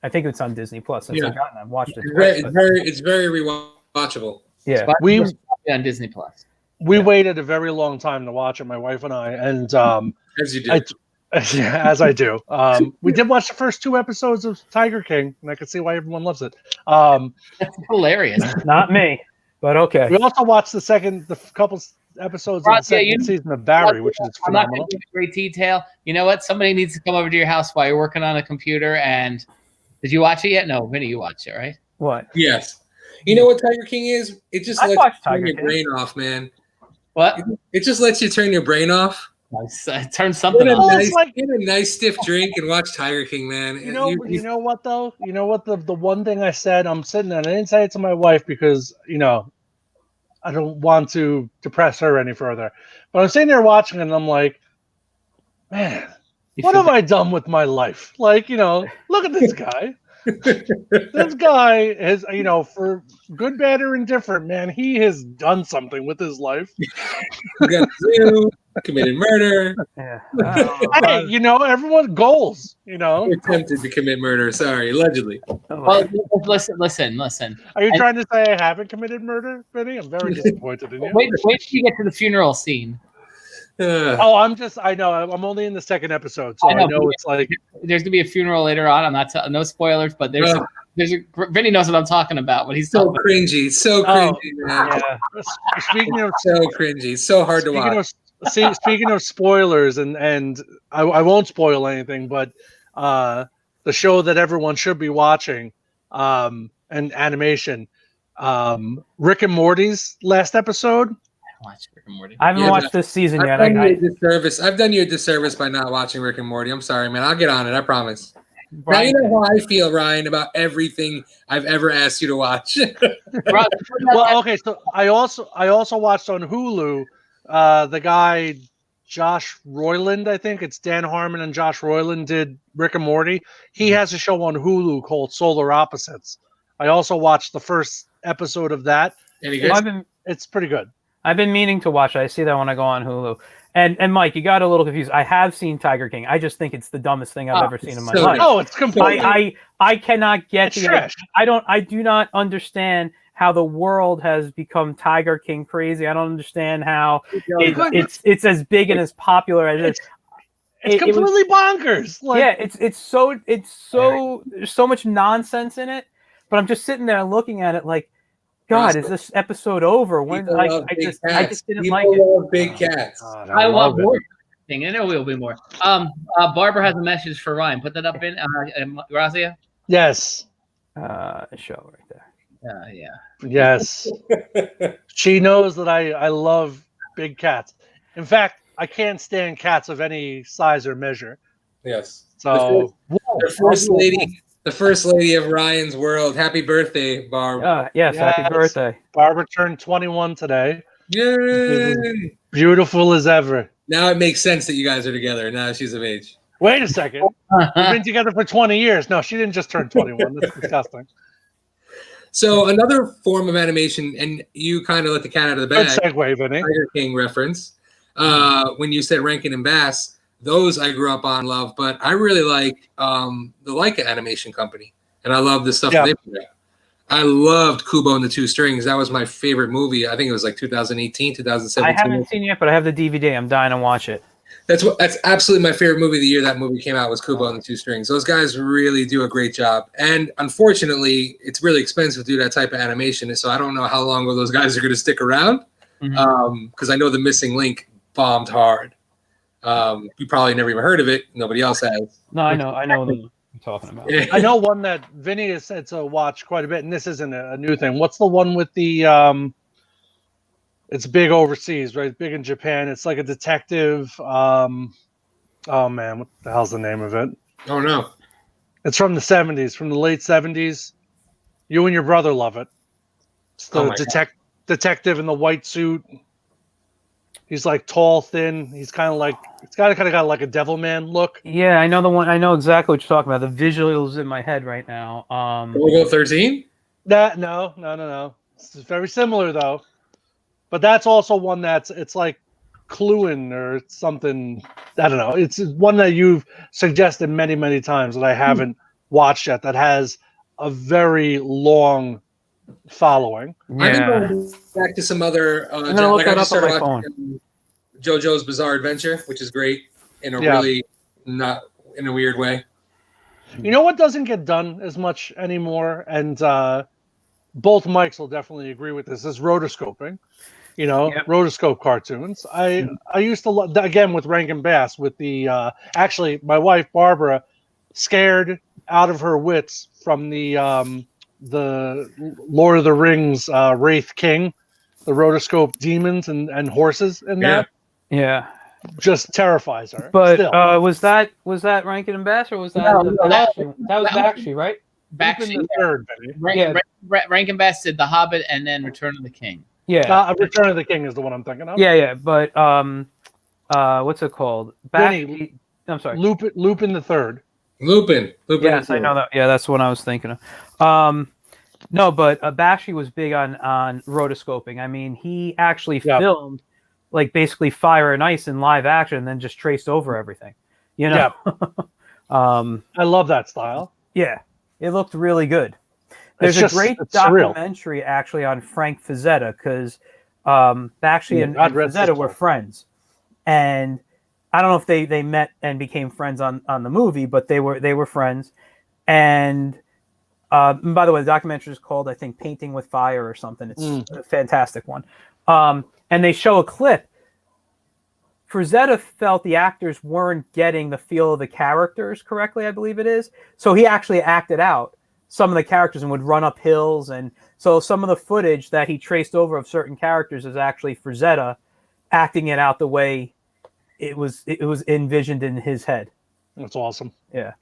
I think it's on Disney Plus. I've watched it. It's very rewatchable. Yeah, we on Disney Plus. We waited a very long time to watch it, my wife and I, and as you do. As I do. We did watch the first 2 episodes of Tiger King, and I can see why everyone loves it. That's hilarious. Not me. But okay. We also watched the couple episodes of the second season of Barry, which is phenomenal. I'm not going to give great detail. You know what? Somebody needs to come over to your house while you're working on a computer. And did you watch it yet? No, Vinny, you watched it, right? What? Yes. You know what Tiger King is? It just lets you turn your brain off, man. What? It just lets you turn your brain off. Turn something on. Get a nice stiff drink and watch Tiger King, man. You know what though? You know what the one thing I said? I'm sitting there and I didn't say it to my wife because I don't want to depress her any further. But I'm sitting there watching it and I'm like, man, what have I done with my life? Like, look at this guy. This guy is, for good, bad, or indifferent, man, he has done something with his life. He got committed murder. Yeah. Hey, everyone goals. Attempted to commit murder. Sorry, allegedly. Well, listen. Are you trying to say I haven't committed murder, Vinny? I'm very disappointed in you. Wait till you get to the funeral scene. I know. I'm only in the second episode, so I know it's like there's gonna be a funeral later on. I'm not no spoilers, but there's Vinny knows what I'm talking about. What he's so cringy, man. Yeah. Speaking of so cringy, so hard to watch. Speaking of spoilers, and I won't spoil anything, but the show that everyone should be watching, and animation, Rick and Morty's last episode. Rick and Morty. I haven't watched this season yet. I've done you a disservice by not watching Rick and Morty. I'm sorry, man. I'll get on it. I promise. Now you know how I feel, Ryan, about everything I've ever asked you to watch. Well, okay. So I also watched on Hulu the guy Josh Roiland. I think it's Dan Harmon and Josh Roiland did Rick and Morty. He has a show on Hulu called Solar Opposites. I also watched the first episode of that. Any good? It's pretty good. I've been meaning to watch it. I see that when I go on Hulu. And Mike, you got a little confused. I have seen Tiger King. I just think it's the dumbest thing I've ever seen in my life. Oh, it's completely. I cannot get It's trash. I do not understand how the world has become Tiger King crazy. I don't understand how it's as big and as popular as it is. It's completely bonkers. Like, yeah, it's so there's so much nonsense in it. But I'm just sitting there looking at it like, God, is this episode over? When I just didn't like it. Love big cats. God, I want love more. it. Thing, and there will be more. Barbara has a message for Ryan. Put that up in Grassia. Yes. Show right there. Yeah. Yes. She knows that I love big cats. In fact, I can't stand cats of any size or measure. Yes. So The first lady of Ryan's world. Happy birthday, Barb. Yes, happy birthday. Barbara turned 21 today. Yay! Beautiful as ever. Now it makes sense that you guys are together. Now she's of age. Wait a second. We've been together for 20 years. No, she didn't just turn 21. That's disgusting. So another form of animation, and you kind of let the cat out of the Good bag. segue, Vinny. Tiger King reference. When you said Rankin and Bass, those I grew up on, love, but I really like the Leica Animation Company, and I love the stuff they put out. I loved Kubo and the Two Strings. That was my favorite movie. I think it was like 2018, 2017. I haven't seen it yet, but I have the DVD. I'm dying to watch it. That's absolutely my favorite movie of the year that movie came out was Kubo and the Two Strings. Those guys really do a great job. And unfortunately, it's really expensive to do that type of animation. So I don't know how long those guys are going to stick around. Because I know The Missing Link bombed hard. You probably never even heard of it. Nobody else has. No, I know what you're talking about. I know one that Vinny has said to watch quite a bit, and this isn't a new thing. What's the one with the it's big overseas, right? Big in Japan. It's like a detective. Oh man, what the hell's the name of it? Oh no. It's from the 70s, from the late 70s. You and your brother love it. It's the detective in the white suit. He's like tall, thin. He's kind of like kind of got like a devil man look. Yeah, I know the one. I know exactly what you're talking about. The visuals in my head right now. Logo 13? No. It's very similar though. But that's also one it's like Cluin or something. I don't know. It's one that you've suggested many, many times that I haven't watched yet. That has a very long following. Yeah. I've been going back to some other. I'm gonna look that up on my phone. JoJo's Bizarre Adventure, which is great in a really not in a weird way. You know what doesn't get done as much anymore, and both Mikes will definitely agree with this, is rotoscoping. You know, rotoscope cartoons. I used to love, again, with Rankin Bass, with the actually my wife Barbara, scared out of her wits from the Lord of the Rings Wraith King, the rotoscope demons and horses in that. Yeah. Just terrifies her. But still. was that Rankin and Bass, or was that that was Bakshi, right? Bakshi, the third, Rankin Bass did The Hobbit and then Return of the King. Yeah. Return of the King is the one I'm thinking of. Yeah. But what's it called? Benny, I'm sorry. Lupin the Third. Lupin. Yes, I know that. Yeah, that's what I was thinking of. No, but Bakshi was big on rotoscoping. I mean, he actually filmed like basically Fire and Ice in live action, and then just traced over everything. You know. I love that style. Yeah, it looked really good. There's a great documentary actually on Frank Frazetta, because Bakshi and Frazetta were friends, and I don't know if they met and became friends on the movie, but they were friends. And by the way, the documentary is called, I think, Painting with Fire or something. It's a fantastic one. And they show a clip. Frazetta felt the actors weren't getting the feel of the characters correctly, I believe it is. So he actually acted out some of the characters and would run up hills. And so some of the footage that he traced over of certain characters is actually Frazetta acting it out the way it was envisioned in his head. That's awesome. Yeah.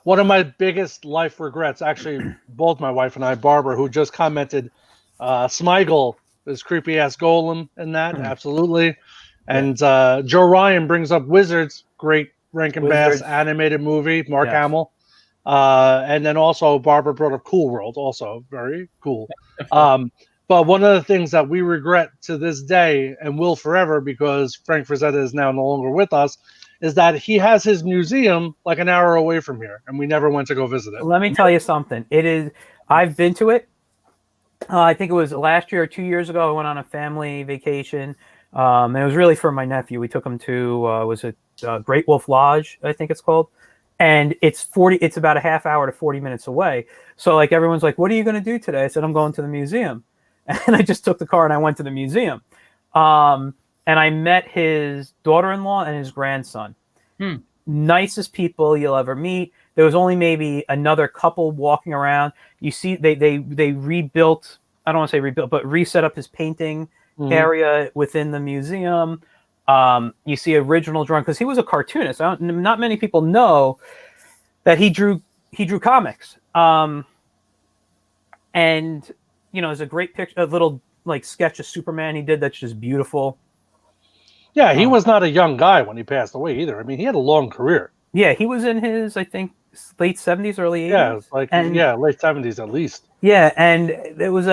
One of my biggest life regrets, actually, both my wife and I, Barbara, who just commented, Smigel is creepy ass Golem in that, absolutely. And Joe Ryan brings up Wizards, great Rankin Bass animated movie, Mark Hamill. And then also Barbara brought up Cool World, also very cool. But But one of the things that we regret to this day and will forever, because Frank Frazetta is now no longer with us, is that he has his museum like an hour away from here, and we never went to go visit it. Let me tell you something. It is. I've been to it. I think it was last year or 2 years ago. I went on a family vacation. And it was really for my nephew. We took him to was it Great Wolf Lodge, I think it's called, and it's about a half hour to 40 minutes away. So like everyone's like, "What are you going to do today?" I said, "I'm going to the museum," and I just took the car and I went to the museum. And I met his daughter-in-law and his grandson. Nicest people you'll ever meet. There was only maybe another couple walking around. You see, they rebuilt. I don't want to say rebuilt, but reset up his painting area within the museum. You see original drawing because he was a cartoonist. Not many people know that he drew comics. And there's a great picture, a little like sketch of Superman he did that's just beautiful. Yeah, he was not a young guy when he passed away either. I mean, he had a long career. Yeah, he was in his, I think, late 70s, early 80s. Yeah, late 70s at least. Yeah, and there was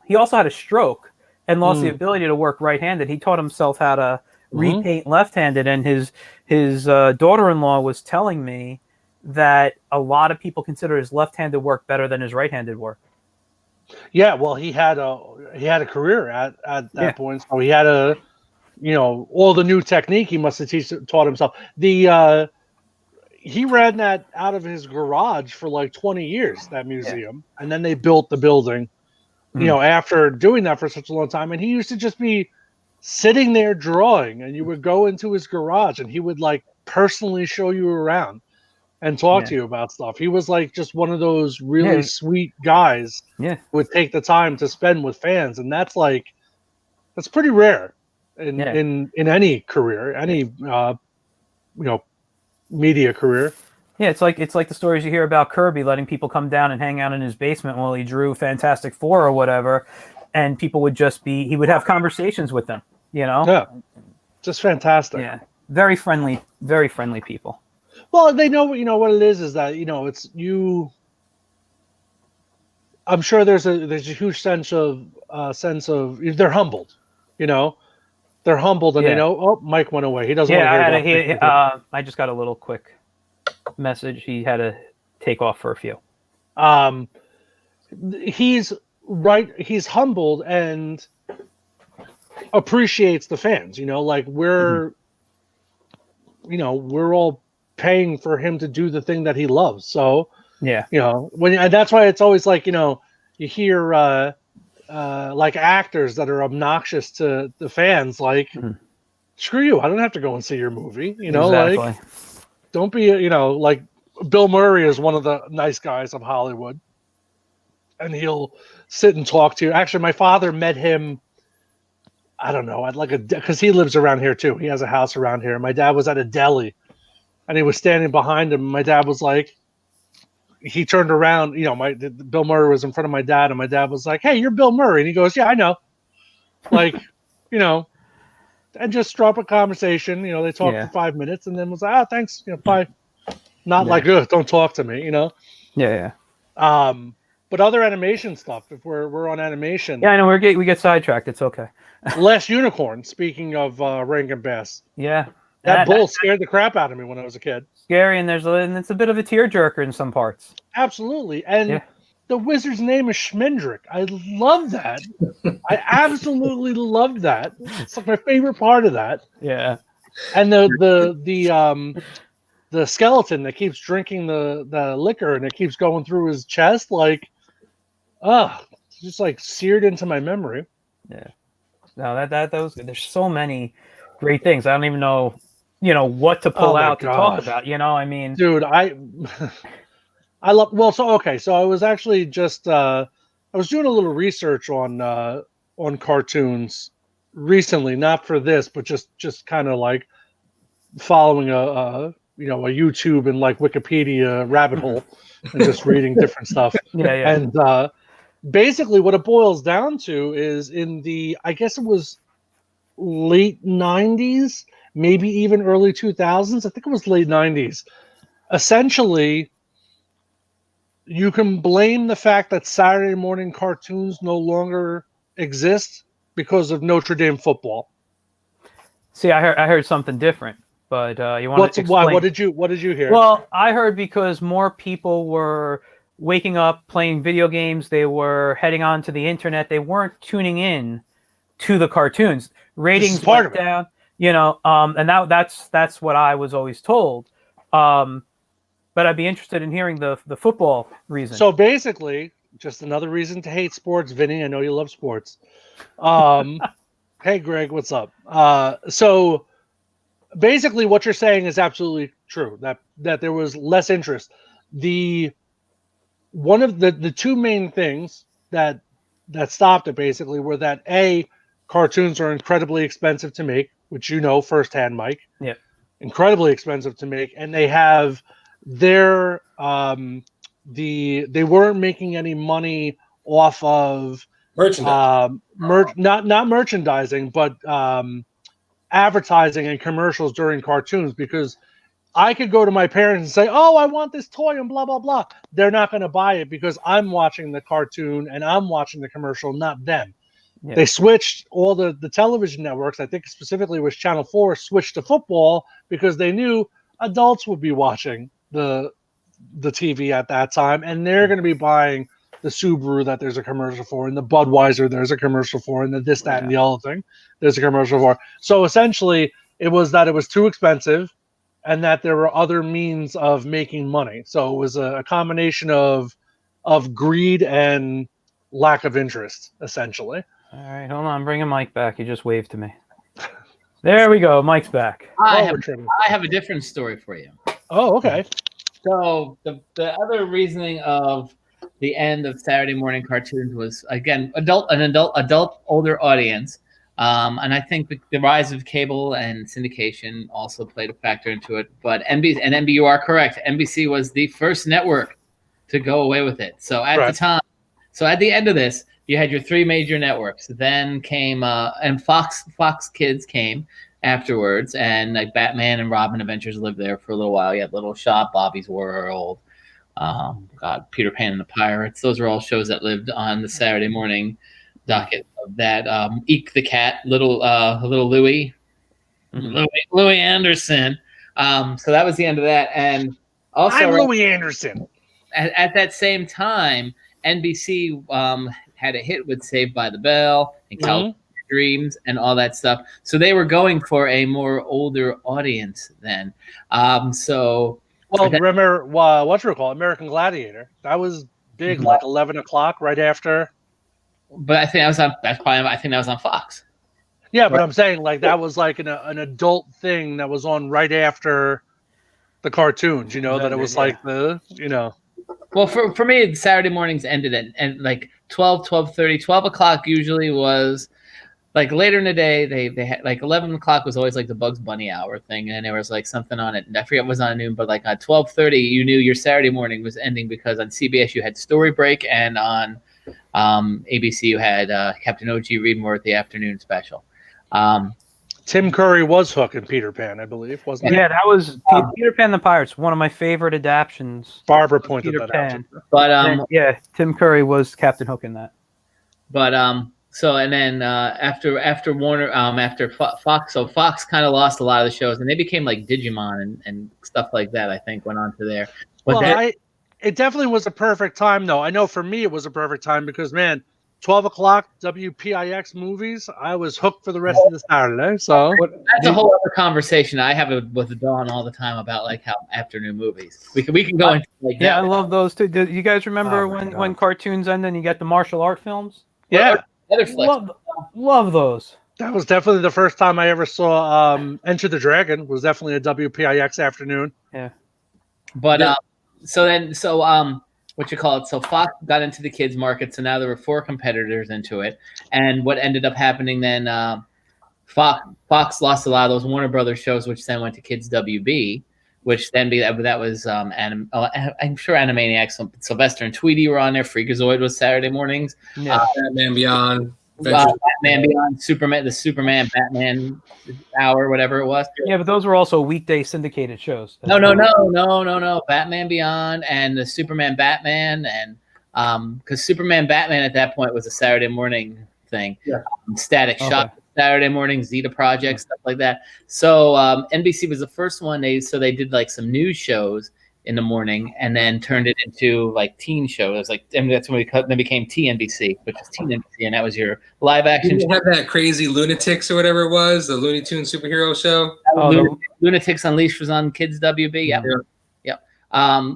he also had a stroke and lost the ability to work right-handed. He taught himself how to repaint left-handed, and his daughter-in-law was telling me that a lot of people consider his left-handed work better than his right-handed work. Yeah, well, he had a career at that point, so he had all the new technique he must have taught himself. He ran that out of his garage for like 20 years, that museum, and then they built the building. After doing that for such a long time, and he used to just be sitting there drawing, and you would go into his garage, and he would like personally show you around and talk to you about stuff. He was like just one of those really sweet guys. Yeah, who would take the time to spend with fans, and that's pretty rare in any career, any media career. Yeah, it's like the stories you hear about Kirby letting people come down and hang out in his basement while he drew Fantastic Four or whatever, and people would he would have conversations with them, Yeah, just fantastic. Yeah, very friendly people. Well, they know what it is that it's you. I'm sure there's a huge sense of they're humbled, they're humbled and they know. Oh, Mike went away. He doesn't want to hear about I just got a little quick message. He had to take off for a few. He's right. He's humbled and appreciates the fans. Like we're all paying for him to do the thing that he loves. So and that's why it's always like you hear like actors that are obnoxious to the fans, like screw you, I don't have to go and see your movie. Exactly. Like don't be like Bill Murray is one of the nice guys of Hollywood, and he'll sit and talk to you. Actually, my father met him, I don't know, because he lives around here too. He has a house around here. My dad was at a deli and he was standing behind him. My dad was like, he turned around, Bill Murray was in front of my dad, and my dad was like, "Hey, you're Bill Murray." And he goes, "Yeah, I know." Like, and just struck a conversation. They talked for 5 minutes, and then was like, "Oh, thanks, bye." Not like, "Ugh, don't talk to me," Yeah. But other animation stuff. If we're on animation, yeah, I know we get sidetracked. It's okay. Last Unicorn. Speaking of Rankin Bass, that bull scared the crap out of me when I was a kid. Scary, and it's a bit of a tearjerker in some parts. Absolutely, and the wizard's name is Schmendrick. I love that. I absolutely love that. It's like my favorite part of that. Yeah, and the skeleton that keeps drinking the liquor and it keeps going through his chest, like, just like seared into my memory. Yeah, no, that was good. There's so many great things. I don't even know. What to pull out to talk about, I mean, dude, I love, so I was actually just, I was doing a little research on cartoons recently, not for this, but just kind of like following a YouTube and like Wikipedia rabbit hole and just reading different stuff. Yeah. And basically what it boils down to is I guess it was late 90s, maybe even early 2000s. I think it was late 90s. Essentially, you can blame the fact that Saturday morning cartoons no longer exist because of Notre Dame football. See, I heard something different, but you want to explain? Why? What did you hear? Well, I heard because more people were waking up playing video games. They were heading onto the internet. They weren't tuning in to the cartoons. Ratings went down, and that's what I was always told. But I'd be interested in hearing the football reason. So basically, just another reason to hate sports, Vinny. I know you love sports. Hey, Greg, what's up? So basically, what you're saying is absolutely true. That there was less interest. One of the two main things that stopped it basically were that cartoons are incredibly expensive to make, which you know firsthand, Mike. Yeah, incredibly expensive to make, and they have their they weren't making any money off of merchandising. Not merchandising, but advertising and commercials during cartoons, because I could go to my parents and say, "Oh, I want this toy," and blah blah blah. They're not going to buy it because I'm watching the cartoon and I'm watching the commercial, not them. Yeah. They switched all the television networks. I think specifically was Channel 4 switched to football because they knew adults would be watching the TV at that time, and they're going to be buying the Subaru that there's a commercial for, and the Budweiser there's a commercial for, and the this, that, and the other thing there's a commercial for. So essentially, it was that it was too expensive, and that there were other means of making money. So it was a combination of greed and lack of interest, essentially. All right, hold on. I'm bringing Mike back. He just waved to me. There we go. Mike's back. I have a different story for you. Oh, okay. So the other reasoning of the end of Saturday morning cartoons was, again, adult older audience. And I think the rise of cable and syndication also played a factor into it. But you are correct. NBC was the first network to go away with it. So at the time, at the end of this, you had your three major networks. Then came and Fox Kids came afterwards, and like Batman and Robin Adventures lived there for a little while. You had Little Shop, Bobby's World, Peter Pan and the Pirates. Those are all shows that lived on the Saturday morning docket of that. Eek the Cat, little Louie, Louie Anderson. So that was the end of that. And also, I'm Louie Anderson. At that same time, NBC had a hit with Saved by the Bell and California Dreams and all that stuff. So they were going for a more older audience then. Remember what you recall American Gladiator? That was big, like 11 o'clock, right after. But I think that was on. I think that was on Fox. Yeah, but I'm saying like that was like an adult thing that was on right after the cartoons. That it was like the. Well, for me, Saturday mornings ended at like 12:30, 12 o'clock usually was like later in the day. They had like 11 o'clock was always like the Bugs Bunny hour thing, and there was like something on it. And I forget what was on noon, but like at 12:30, you knew your Saturday morning was ending because on CBS you had Story Break, and on ABC you had Captain O.G. read more at the afternoon special. Tim Curry was Hook in Peter Pan, I believe, wasn't it? Yeah, that was Peter Pan and the Pirates, one of my favorite adaptions. Barbara pointed that out. But Tim Curry was Captain Hook in that. But after Warner, after Fox, so Fox kind of lost a lot of the shows, and they became like Digimon and stuff like that. I think went on to there. But it definitely was a perfect time, though. I know for me it was a perfect time because, man, 12 o'clock WPIX movies, I was hooked for the rest of the Saturday. So that's a whole other conversation. I have it with Dawn all the time about like how afternoon movies. We can go into like that. Yeah, I love those too. Do you guys remember when cartoons end and you get the martial art films? Yeah, love those. That was definitely the first time I ever saw Enter the Dragon. Was definitely a WPIX afternoon. Yeah, but what you call it? So Fox got into the kids market, so now there were 4 competitors into it. And what ended up happening then, Fox lost a lot of those Warner Brothers shows, which then went to Kids WB, which then that was I'm sure Animaniacs, Sylvester and Tweety were on there. Freakazoid was Saturday mornings. Yeah, Batman Beyond. Batman Beyond, Superman, the Superman Batman hour, whatever it was. Yeah, but those were also weekday syndicated shows. No. Batman Beyond and the Superman Batman, and because Superman Batman at that point was a Saturday morning thing. Yeah. Static Shock Saturday morning, Zeta Project, stuff like that. So NBC was the first one. They did like some news shows in the morning and then turned it into like teen shows. Like, and that's when they became TNBC, which is Teen NBC, and that was your live action. Did you have that crazy Lunatics or whatever it was, the Looney Tunes superhero show? Lunatics Unleashed was on Kids WB. Yep.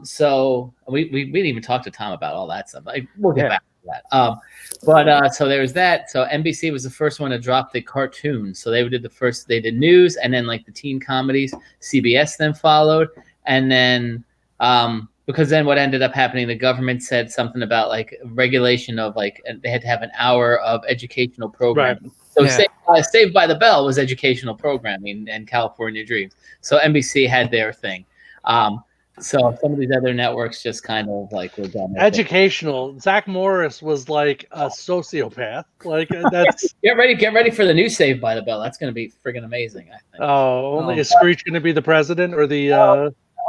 So we didn't even talk to Tom about all that stuff. We'll get back to that. So there was that. So NBC was the first one to drop the cartoons. So they did news and then like the teen comedies. CBS then followed, and then because then what ended up happening, the government said something about like regulation of like they had to have an hour of educational programming. Right. So Saved by the Bell was educational programming and California Dreams. So NBC had their thing. So some of these other networks just kind of like were done. Educational. Zach Morris was like a sociopath. Like that's get ready for the new Saved by the Bell. That's going to be friggin' amazing. I think. Is Screech going to be the president or the?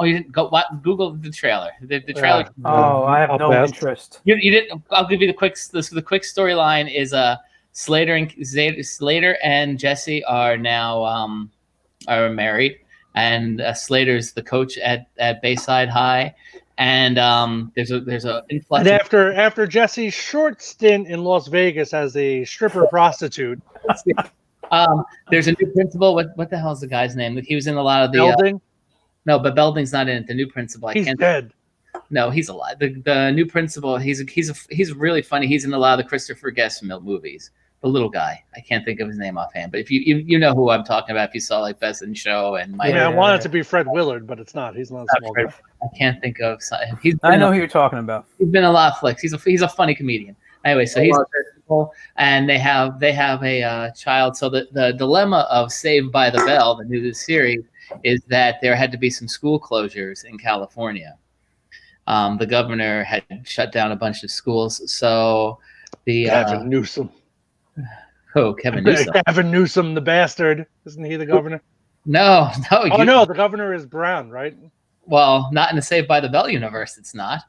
Oh, you didn't go. Google the trailer. The trailer. I have no interest. You didn't. I'll give you the quick. The quick storyline is Slater and Jesse are now are married. And Slater's the coach at Bayside High, and there's a influx. And after Jesse's short stint in Las Vegas as a stripper prostitute, there's a new principal. What the hell is the guy's name? He was in a lot of the Belding. No, but Belding's not in it. The new principal. He's dead. No, he's alive. The new principal. He's really funny. He's in a lot of the Christopher Guest movies. The little guy, I can't think of his name offhand, but if you know who I'm talking about, if you saw like Best in Show and Mike. I want it to be Fred Willard, but it's not. He's not a small guy. I can't think of. I know who you're talking about. He's been in a lot of flicks. He's a funny comedian. Anyway, so he's and they have a child. So the dilemma of Saved by the Bell, the new series, is that there had to be some school closures in California. The governor had shut down a bunch of schools, so the Gavin Newsom. Oh, Kevin Newsom. Gavin Newsom, the bastard. Isn't he the governor? No. Oh, no, the governor is Brown, right? Well, not in the Saved by the Bell universe, it's not.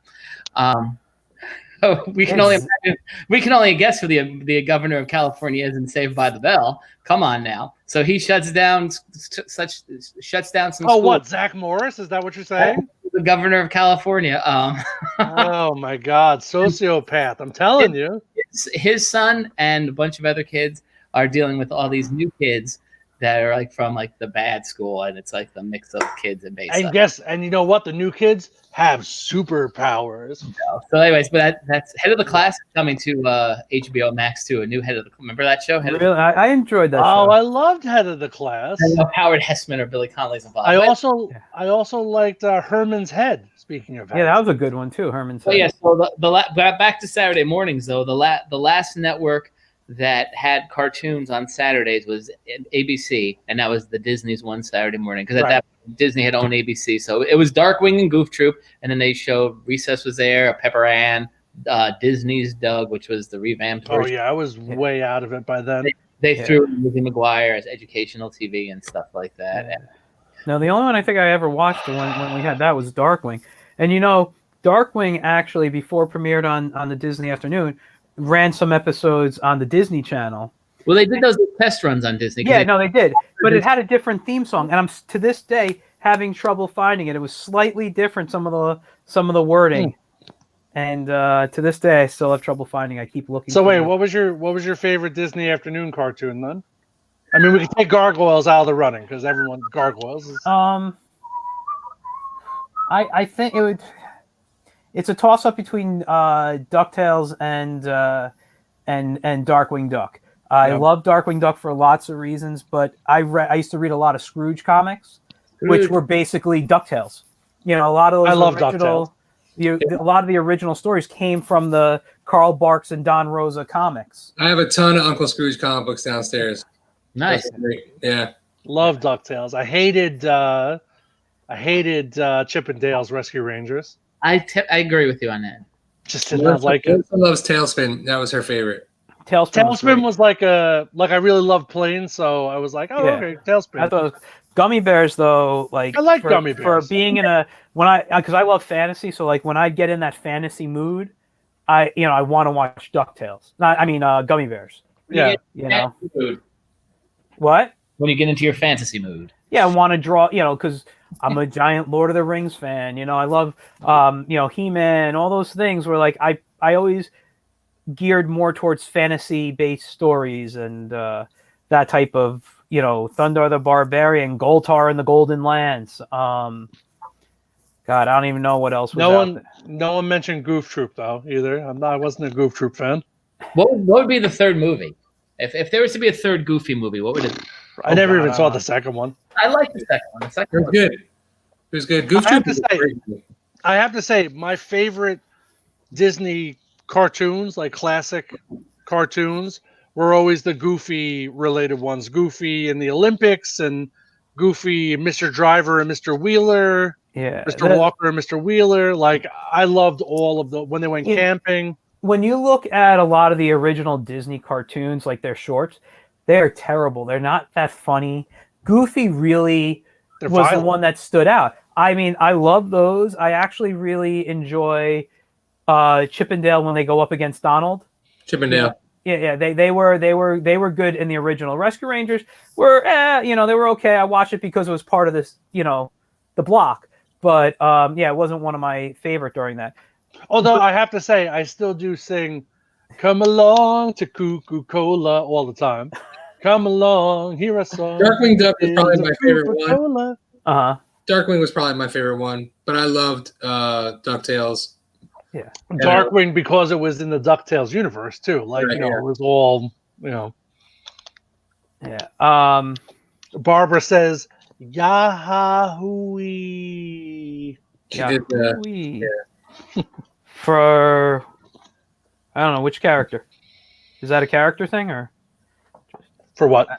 We can only guess who the governor of California is in Saved by the Bell. Come on now. So he shuts down some schools. What, Zach Morris? Is that what you're saying? The governor of California. Oh my God, sociopath! I'm telling you. His son and a bunch of other kids are dealing with all these new kids that are like from like the bad school, and it's like the mix of kids and Bayside. And you know what? The new kids have superpowers. So, anyways, but that's Head of the Class coming to HBO Max too. A new Head of the. Remember that show? I enjoyed that. Oh, show. I loved Head of the Class. I know Howard Hessman or Billy Connolly's involved. I also liked Herman's Head. Speaking of that was a good one too. Herman's Head. Oh yeah. So back to Saturday mornings though. The last network that had cartoons on Saturdays was ABC, and that was the Disney's one Saturday morning because at that point, Disney had owned ABC. So it was Darkwing and Goof Troop, and then they showed Recess was there, Pepper Ann, Disney's Doug, which was the revamped version. Oh yeah, I was way out of it by then. They threw Lizzie McGuire as educational TV and stuff like that. Yeah. No, the only one I think I ever watched when we had that was Darkwing. And you know, Darkwing actually, before it premiered on the Disney Afternoon, ran some episodes on the Disney Channel. Well, they did those test runs on Disney. Yeah, they did. But it had a different theme song, and I'm to this day having trouble finding it. It was slightly different, some of the wording, and to this day I still have trouble finding. I keep looking. So wait, what was your favorite Disney Afternoon cartoon then? I mean, we can take Gargoyles out of the running because everyone's Gargoyles. I think it would. It's a toss-up between Ducktales and Darkwing Duck. I love Darkwing Duck for lots of reasons, but I used to read a lot of Scrooge comics, which were basically Ducktales. You know, a lot of those a lot of the original stories came from the Carl Barks and Don Rosa comics. I have a ton of Uncle Scrooge comic books downstairs. Nice. Yeah. Love Ducktales. I hated Chip and Dale's Rescue Rangers. I agree with you on that. Just did not like it. Melissa loves Tailspin. That was her favorite. Tailspin was like I really loved planes, so I was like, okay, Tailspin. I thought Gummy Bears though, like I like Gummy Bears for being in because I love fantasy, so like when I get in that fantasy mood, I want to watch Ducktales. Gummy Bears. Yeah. You know Mood. what? When you get into your fantasy mood. Yeah, I want to draw, because I'm a giant Lord of the Rings fan. I love, He-Man, all those things where like I always geared more towards fantasy-based stories and that type of, Thundar the Barbarian, Goltar and the Golden Lance. God, I don't even know what else was out there. No one mentioned Goof Troop though either. I wasn't a Goof Troop fan. What would be the third movie? If there was to be a third Goofy movie, what would it be? I never even saw the second one. I like the second one. The second It was good. It was good. Goof Troop was great. I have to say, my favorite Disney cartoons, like classic cartoons, were always the Goofy related ones. Goofy in the Olympics and Goofy, Mr. Driver and Mr. Wheeler. Yeah, Mr. Walker and Mr. Wheeler. Like, I loved all of the when they went camping. When you look at a lot of the original Disney cartoons, like their shorts, they're terrible. They're not that funny. Goofy really was the one that stood out. I mean, I love those. I actually really enjoy Chip and Dale when they go up against Donald. Chip and Dale. Yeah. They were good in the original. Rescue Rangers were, they were okay. I watched it because it was part of this, the block. But it wasn't one of my favorite during that. Although I have to say, I still do sing "Come Along to Cuckoo Cola" all the time. Come along, hear a song. Darkwing Duck was probably my favorite one. Darkwing was probably my favorite one, but I loved Ducktales. Yeah, Darkwing because it was in the Ducktales universe too. Like it was all Yeah. Barbara says Yahoo! She did For I don't know which character. Is that a character thing or for what?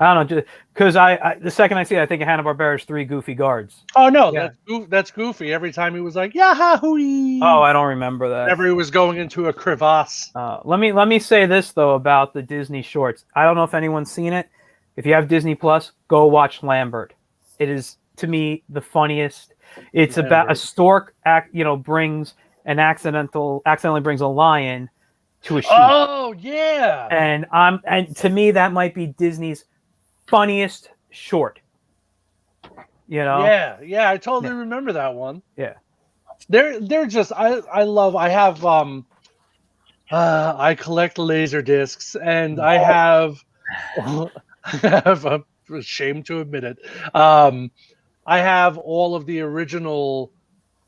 I don't know, because I the second I see it, I think of Hanna-Barbera's Three Goofy Guards. Oh no, that's Goofy. Every time he was like Yahoo! Oh, I don't remember that. Whenever he was going into a crevasse. Let me say this though about the Disney shorts. I don't know if anyone's seen it. If you have Disney Plus, go watch Lambert. It is to me the funniest. It's about a stork brings an accidentally brings a lion to a sheep. Oh yeah. And to me that might be Disney's funniest short. Yeah, I totally remember that one. Yeah. They're just I collect laser discs and I have I'm ashamed to admit it. I have all of the original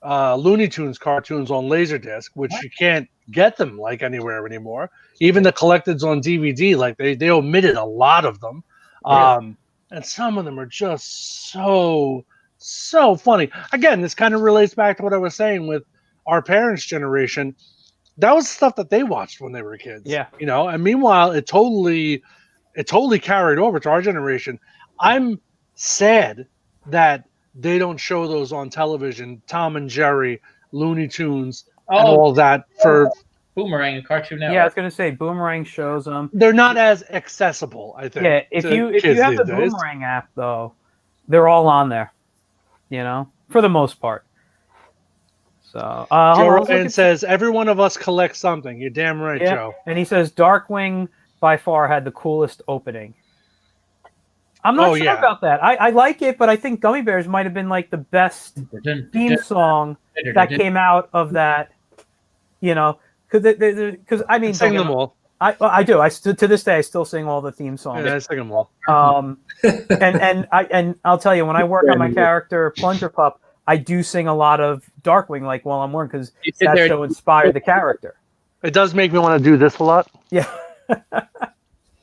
Looney Tunes cartoons on Laserdisc, which you can't get them like anywhere anymore. Even the collecteds on DVD, like they omitted a lot of them. And some of them are just so funny. Again, this kind of relates back to what I was saying with our parents' generation. That was stuff that they watched when they were kids. Yeah. And meanwhile it totally carried over to our generation. I'm sad that they don't show those on television. Tom and Jerry, Looney Tunes, and all that for Boomerang and Cartoon Network. Yeah, I was gonna say Boomerang shows them. They're not as accessible, I think. Yeah, if you have the Boomerang app though, they're all on there. For the most part. So Joe Ryan says every one of us collects something. You're damn right, Joe. And he says Darkwing by far had the coolest opening. I'm not sure about that. I like it, but I think Gummy Bears might have been like the best theme song that came out of that. Because I mean, sing them all. I do. To this day, I still sing all the theme songs. Yeah, I sing them all. And I'll tell you, when I work on my character Plunger Pup, I do sing a lot of Darkwing, like while I'm working, because that show inspired the character. It does make me want to do this a lot. Yeah.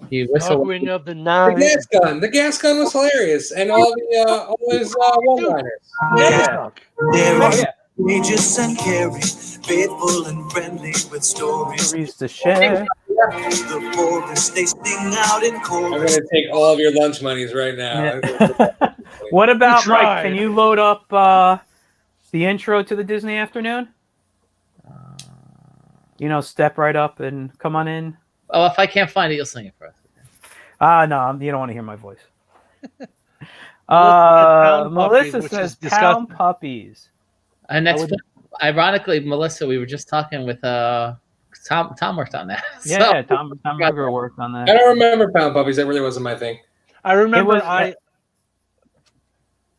Darkwing of the night. The gas gun was hilarious, and all his one-liners. We just and carry, faithful and friendly with stories to share. The forest they sing out in chorus. I'm gonna take all of your lunch monies right now. Yeah. What about Mike? Can you load up the intro to the Disney Afternoon? Step right up and come on in. Oh, if I can't find it, you'll sing it for us. No, you don't want to hear my voice. Melissa says Pound Puppies. And that's ironically, Melissa, we were just talking with Tom worked on that. Yeah, Tom Ruger worked on I that. don't remember Pound Puppies. That really wasn't my thing. I remember was-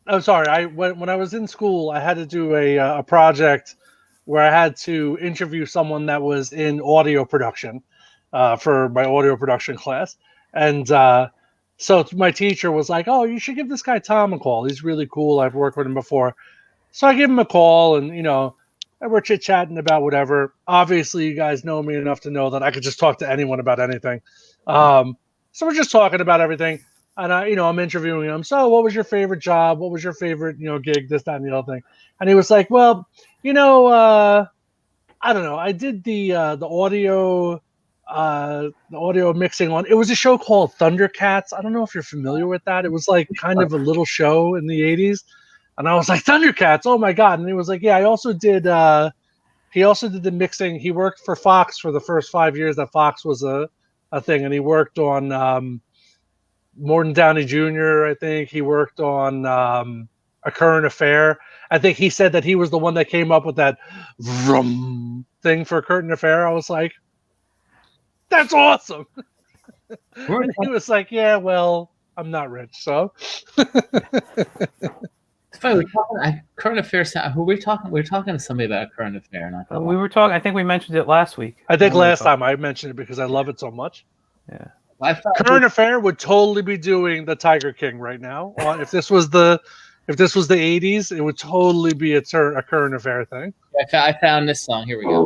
I'm sorry. When I was in school, I had to do a project where I had to interview someone that was in audio production for my audio production class, and so my teacher was like, "Oh, you should give this guy Tom a call. He's really cool. I've worked with him before." So I give him a call, and we're chit chatting about whatever. Obviously, you guys know me enough to know that I could just talk to anyone about anything. So we're just talking about everything. And I'm interviewing him. So, what was your favorite job? What was your favorite, gig? This, that, and the other thing. And he was like, "Well, I don't know. I did the audio mixing on. It was a show called Thundercats. I don't know if you're familiar with that. It was like kind of a little show in the '80s." And I was like, "Thundercats! Oh my god!" And he was like, "Yeah, I also did." He also did the mixing. He worked for Fox for the first 5 years that Fox was a thing, and he worked on. Morton Downey Jr., I think. He worked on A Current Affair. I think he said that he was the one that came up with that vroom thing for A Current Affair. I was like, that's awesome. And he was like, yeah, well, I'm not rich, so. It's funny, we're talking Current Affairs. Who were we talking? We were talking to somebody about A Current Affair. And I thought, We were talking. I think we mentioned it last week. I think last time I mentioned it because I love it so much. Yeah. Current Affair would totally be doing the Tiger King right now. If this was the 80s, it would totally be a Current Affair thing. I found this song. Here we go.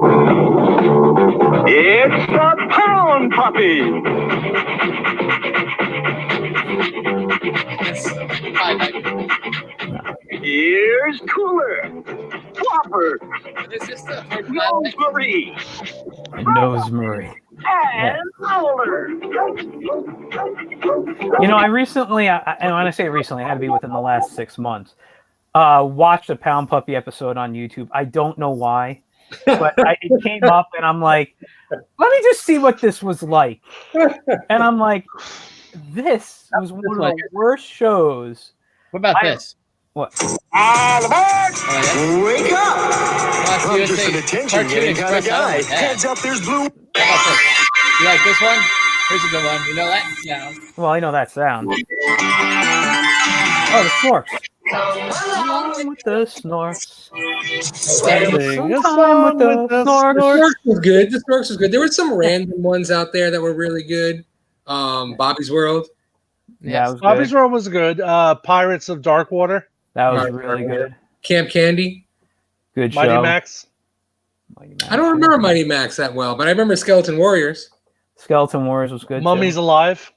It's the Pound Puppy. Here's Cooler, Whopper, Rosemary, Nosemarie. and Howler. I recently, and when I say recently, it had to be within the last 6 months, watched a Pound Puppy episode on YouTube. I don't know why, but it came up, and I'm like, let me just see what this was like. And I'm like, this was one of the worst shows. What about this? What? All aboard! Oh, Wake up! I'm just an attention-getting kind of guy. Heads up, there's blue. How about this? You like this one? Here's a good one. You know that sound? Well, I know that sound. Oh, the Snorks. Along with the Snorks. Sing a Some song time with the Snorks. Storks was good. The Storks was good. There were some random ones out there that were really good. Bobby's World. Yeah, it was Bobby's good. World was good. Pirates of Darkwater. That was really good. Camp Candy. Good Mighty show. Max. Mighty Max. I don't remember Mighty Max that well, but I remember Skeleton Warriors. Skeleton Wars was good. Mummies too. Alive.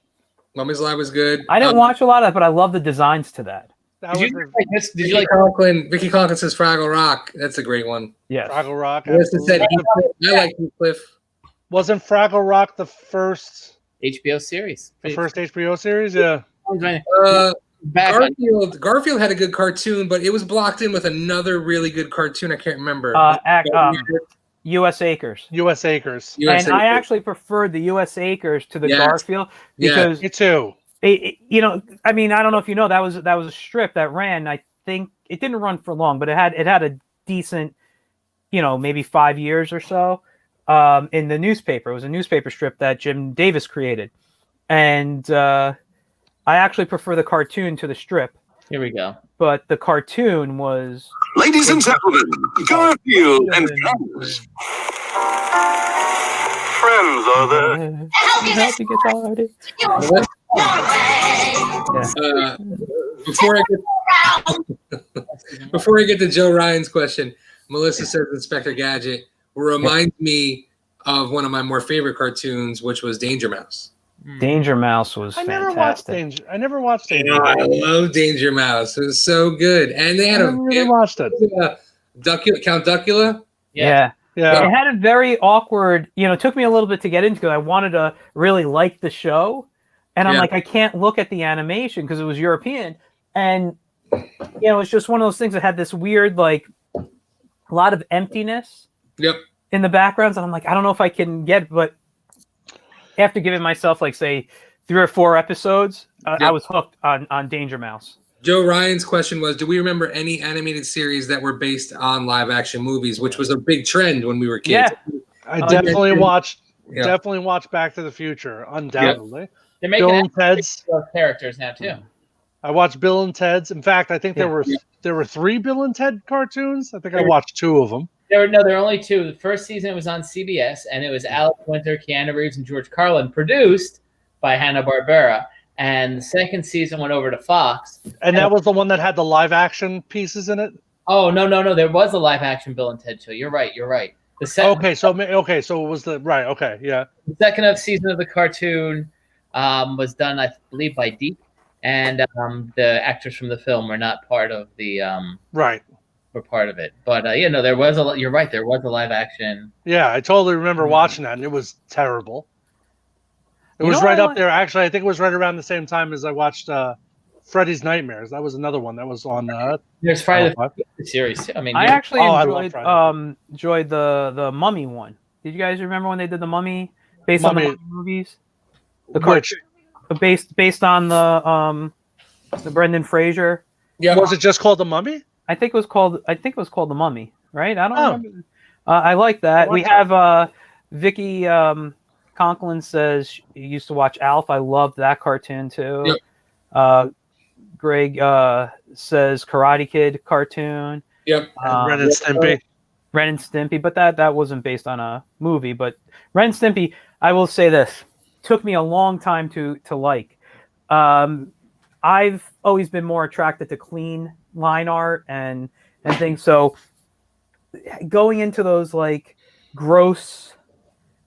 Mummy's Alive was good. I didn't watch a lot of that, but I love the designs to that. That Did was you a- like this? Did you Vicky like? Conklin? Vicky Conklin says Fraggle Rock. That's a great one. Yes. Fraggle Rock. Melissa said absolutely. I like Heathcliff. Wasn't Fraggle Rock the first HBO series. HBO series? Yeah. Back on, Garfield had a good cartoon, but it was blocked in with another really good cartoon. I can't remember. U.S. Acres. U.S. Acres. US And I Acres. actually preferred the U.S. Acres to the Yes. Garfield because Me too. I don't know if you know that was a strip that ran. I think it didn't run for long, but it had a decent, maybe 5 years or so in the newspaper. It was a newspaper strip that Jim Davis created, and I actually prefer the cartoon to the strip. here we go. But the cartoon was Ladies and gentlemen, Garfield and friends. Friends are the help you get started. Yeah. Before I get to Joe Ryan's question, Melissa says Inspector Gadget reminds me of one of my more favorite cartoons, which was Danger Mouse. Danger Mouse was I fantastic. never watched Danger. I love Danger Mouse. It was so good, and they I had never really watched it. Count Duckula. Yeah. Yeah. It had a very awkward, it took me a little bit to get into it. I wanted to really like the show. And I'm Yeah. like, I can't look at the animation because it was European. And, it's just one of those things that had this weird, like, a lot of emptiness Yep. in the backgrounds. And I'm like, I don't know if I can get, but after giving myself, like, say, 3 or 4 episodes, I was hooked on Danger Mouse. Joe Ryan's question was, do we remember any animated series that were based on live action movies, which was a big trend when we were kids? Yeah. I definitely watched Yeah. definitely watched Back to the Future, undoubtedly. They're making Bill and Ted's. those characters now too. I watched Bill and Ted's. In fact, I think Yeah. there were 3 Bill and Ted cartoons. I think I watched 2 of them. There were only 2. The first season was on CBS, and it was Alex Winter, Keanu Reeves, and George Carlin, produced by Hanna-Barbera. And the second season went over to Fox. And that was the one that had the live action pieces in it. Oh no! There was a live action Bill and Ted show. You're right. The second, Okay, so it was the right. Okay, yeah. The second season of the cartoon was done, I believe, by Deep, and the actors from the film were not part of the right. Were part of it. But there was a. You're right. There was a live action. Yeah, I totally remember watching that, and it was terrible. It was right up there. Actually, I think it was right around the same time as I watched Freddy's Nightmares. That was another one that was on. There's Friday the series. I mean, I actually enjoyed enjoyed the Mummy one. Did you guys remember when they did the Mummy based on the Mummy movies? The cartoon based on the Brendan Fraser. Yeah. Was it just called The Mummy? I think it was called The Mummy, right? I don't remember. I like that. We have Vicky Conklin says she used to watch Alf. I loved that cartoon too. Yep. Greg says Karate Kid cartoon. Yep. Ren and Stimpy. Ren and Stimpy, but that wasn't based on a movie. But Ren and Stimpy, I will say this, took me a long time to like. I've always been more attracted to clean line art and things. So going into those like gross,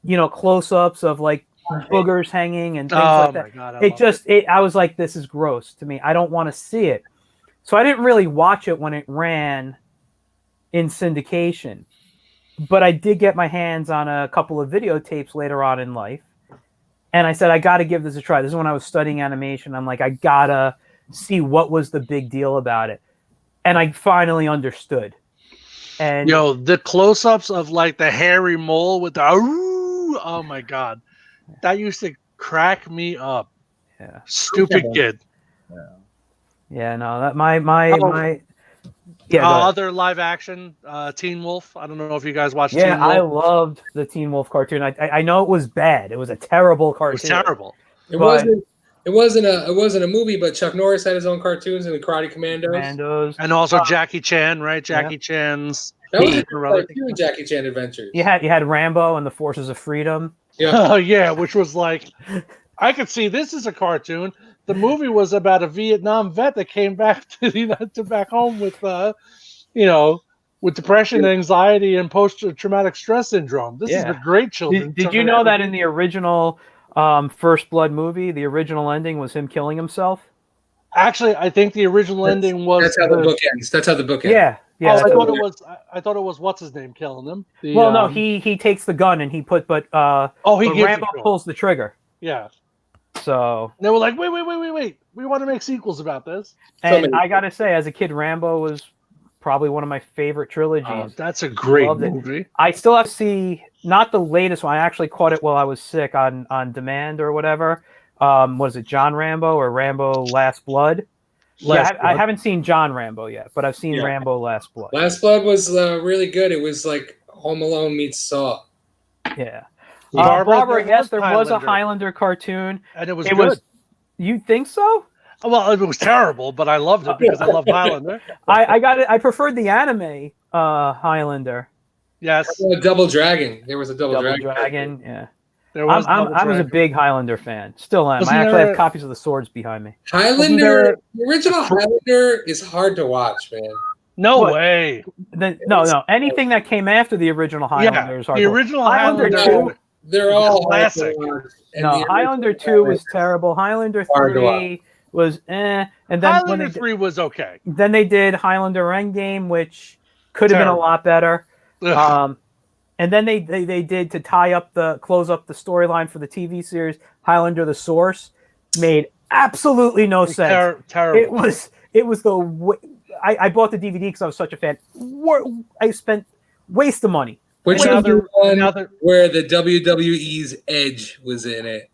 close-ups of like boogers hanging and things like that. God, I was like, this is gross to me. I don't want to see it. So I didn't really watch it when it ran in syndication, but I did get my hands on a couple of videotapes later on in life. And I said, I got to give this a try. This is when I was studying animation. I'm like, I got to see what was the big deal about it. And I finally understood. And the close-ups of like the hairy mole with the oh my God. That used to crack me up. Yeah. Stupid kid. Yeah, no, that my other live action, Teen Wolf. I don't know if you guys watched Teen Wolf. I loved the Teen Wolf cartoon. I know it was bad. It was a terrible cartoon. It was terrible. It wasn't a movie, but Chuck Norris had his own cartoons in the Karate Commandos. And also Jackie Chan, right? Jackie Chan's. That was a cartoon, Jackie Chan Adventures. You had Rambo and the Forces of Freedom. Yeah. Oh yeah, which was like, I could see this as a cartoon. The movie was about a Vietnam vet that came back to back home with, with depression, anxiety, and post-traumatic stress syndrome. This is a great children's. Did you know that in the original First Blood movie, the original ending was him killing himself? Actually, I think the original ending was. That's how the book ends. That's how the book ends. Yeah. Yeah, I thought it was what's his name killing him. No, he takes the gun and Rambo pulls the trigger. Yeah. So they were like, wait, we want to make sequels about this. And I gotta say, as a kid, Rambo was probably one of my favorite trilogies. Oh, that's a great movie. I still have to see not the latest one. I actually caught it while I was sick on demand or whatever. Was it John Rambo or Rambo Last Blood? I haven't seen John Rambo yet, but I've seen Rambo Last Blood. Last Blood was really good. It was like Home Alone meets Saw. Yeah. Barbara, yes, there was a Highlander cartoon. And it was good. You think so? Well, it was terrible, but I loved it because I love Highlander. I got it. I preferred the anime Highlander. Yes. Double Dragon. There was a Double Dragon. Yeah. I was a big Highlander fan. Still am. I actually have copies of the swords behind me. Highlander, the original Highlander is hard to watch, man. No way. No. Anything that came after the original Highlander is hard. The original Highlander 2. They're all classic. No, Highlander 2 was terrible. Highlander 3 was and then Highlander 3 was okay. Then they did Highlander Endgame, which could have been a lot better. And then they did, to close up the storyline for the TV series, Highlander the Source, made absolutely no sense. Terrible. It was I bought the DVD because I was such a fan. I spent waste of money. Which other one where the WWE's Edge was in it?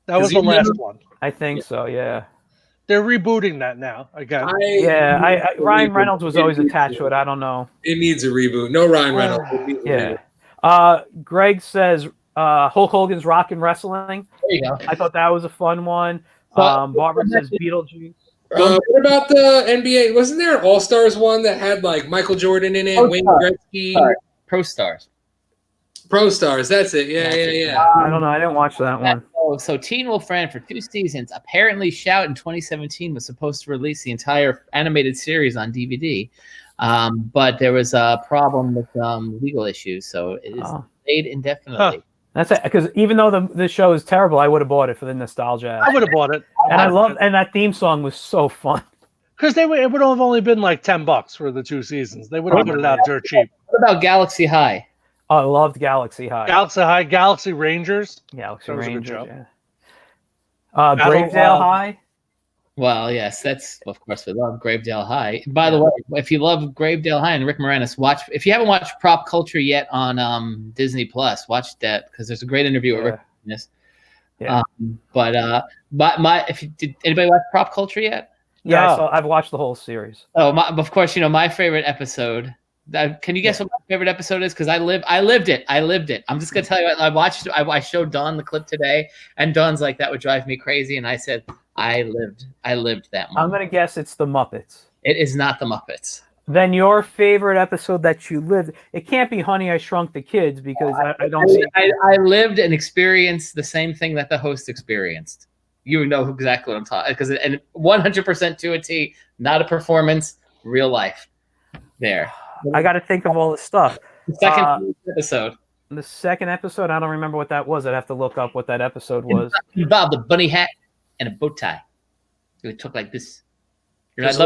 That was the last one. I think so, yeah. They're rebooting that now again. Ryan Reynolds was always attached to it. I don't know. It needs a reboot. No Ryan Reynolds. Yeah. Greg says Hulk Hogan's Rock and Wrestling. There you go. I thought that was a fun one. Barbara says Beetlejuice. What about the NBA? Wasn't there an All Stars one that had like Michael Jordan in it, Wayne Gretzky? Pro Stars. Pro Stars. That's it. Yeah. I don't know. I didn't watch that one. So Teen Wolf ran for 2 seasons. Apparently, Shout in 2017 was supposed to release the entire animated series on DVD, but there was a problem with legal issues, so it is delayed indefinitely. That's it. Because even though the show is terrible, I would have bought it for the nostalgia. I would have bought it. And that theme song was so fun. Because it would have only been like $10 for the 2 seasons. They would have put it out dirt cheap. What about Galaxy High? Oh, I loved Galaxy High. Galaxy Rangers. Galaxy That was a good Rangers. show. Yeah. Gravedale High. Well, yes, that's of course we love Gravedale High. By the way, if you love Gravedale High and Rick Moranis, if you haven't watched Prop Culture yet on Disney Plus, watch that because there's a great interview with Rick Moranis. Yeah. Did anybody watch Prop Culture yet? Yeah, No. so I've watched the whole series. Oh, of course, my favorite episode. Can you guess what my favorite episode is? Because I lived it. I'm just gonna tell you. I showed Dawn the clip today, and Dawn's like, "That would drive me crazy." And I said, "I lived that moment." I'm gonna guess it's the Muppets. It is not the Muppets. Then your favorite episode that you lived? It can't be Honey, I Shrunk the Kids because I don't see. I lived and experienced the same thing that the host experienced. You know exactly what I'm talking because and 100% to a T, not a performance, real life. There. I got to think of all the stuff. The second episode. The second episode, I don't remember what that was. I'd have to look up what that episode was. Bob, the bunny hat and a bow tie. It took like this. There's a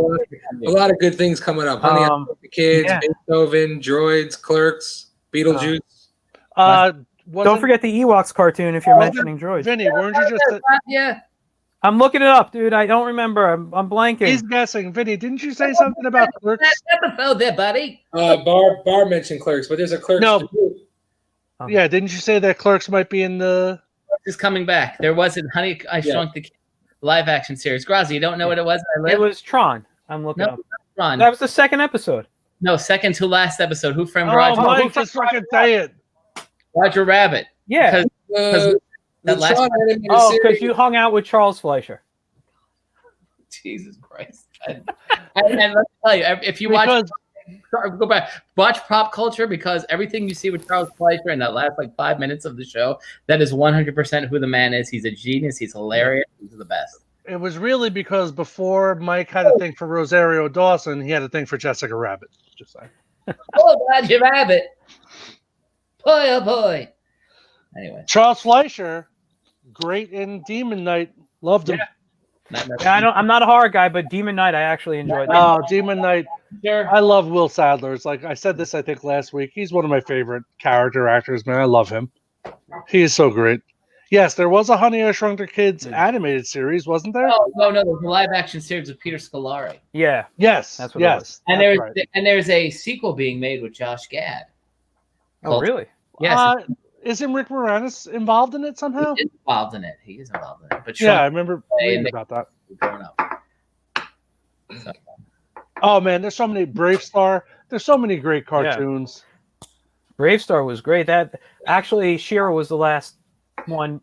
lot of good things coming up. Honey, I Shrunk the Kids, Beethoven, Droids, Clerks, Beetlejuice. Don't forget the Ewoks cartoon if you're mentioning droids. Vinny, weren't you just? Yeah. I'm looking it up, dude. I don't remember. I'm blanking. He's guessing. Vinny, didn't you say something about Clerks? Episode there, buddy. Bar mentioned Clerks, but there's a Clerks. No. Yeah, didn't you say that Clerks might be in the? Is coming back. There wasn't Honey, I Shrunk the Kids live action series. Grassia, you don't know what it was? It was Tron. I'm looking up. Tron. That was the second episode. No, second to last episode. Who Framed Oh, Roger? Mike, just fucking say it. Roger Rabbit. Yeah. Because because you hung out with Charles Fleischer. Jesus Christ. And let me tell you, if you go back, watch Pop Culture because everything you see with Charles Fleischer in that last 5 minutes of the show, that is 100% who the man is. He's a genius. He's hilarious. He's the best. It was really because before Mike had a thing for Rosario Dawson, he had a thing for Jessica Rabbit. Just saying. Oh, Roger Rabbit. Boy, oh boy. Anyway. Charles Fleischer, great in Demon Knight. Loved him. I'm not a horror guy, but Demon Knight I actually enjoyed. Oh, Demon Knight. Sure. I love Will Sadler. It's like I said this, I think, last week. He's one of my favorite character actors, man. I love him. He is so great. Yes, there was a Honey, I Shrunk the Kids animated series, wasn't there? Oh, no, there's a live action series with Peter Scolari. Yeah. Yes. That's what it was. And there's a sequel being made with Josh Gad. Oh, really? Yes. Isn't Rick Moranis involved in it somehow? He is involved in it. But yeah, I remember reading about that. Growing up. So. Oh man, there's so many Brave Star. There's so many great cartoons. Yeah. Brave Star was great. That actually She-Ra was the last one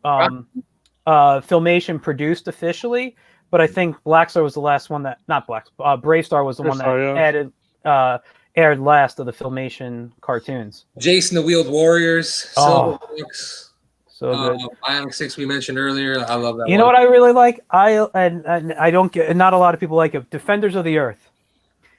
Filmation produced officially, but I think Black Star was the last one that Brave Star was the one that aired last of the Filmation cartoons. Jason the Wheeled Warriors, Silver Fox, so good. Bionic 6 we mentioned earlier. I love that. You know what I really like? I don't get. Not a lot of people like it. Defenders of the Earth.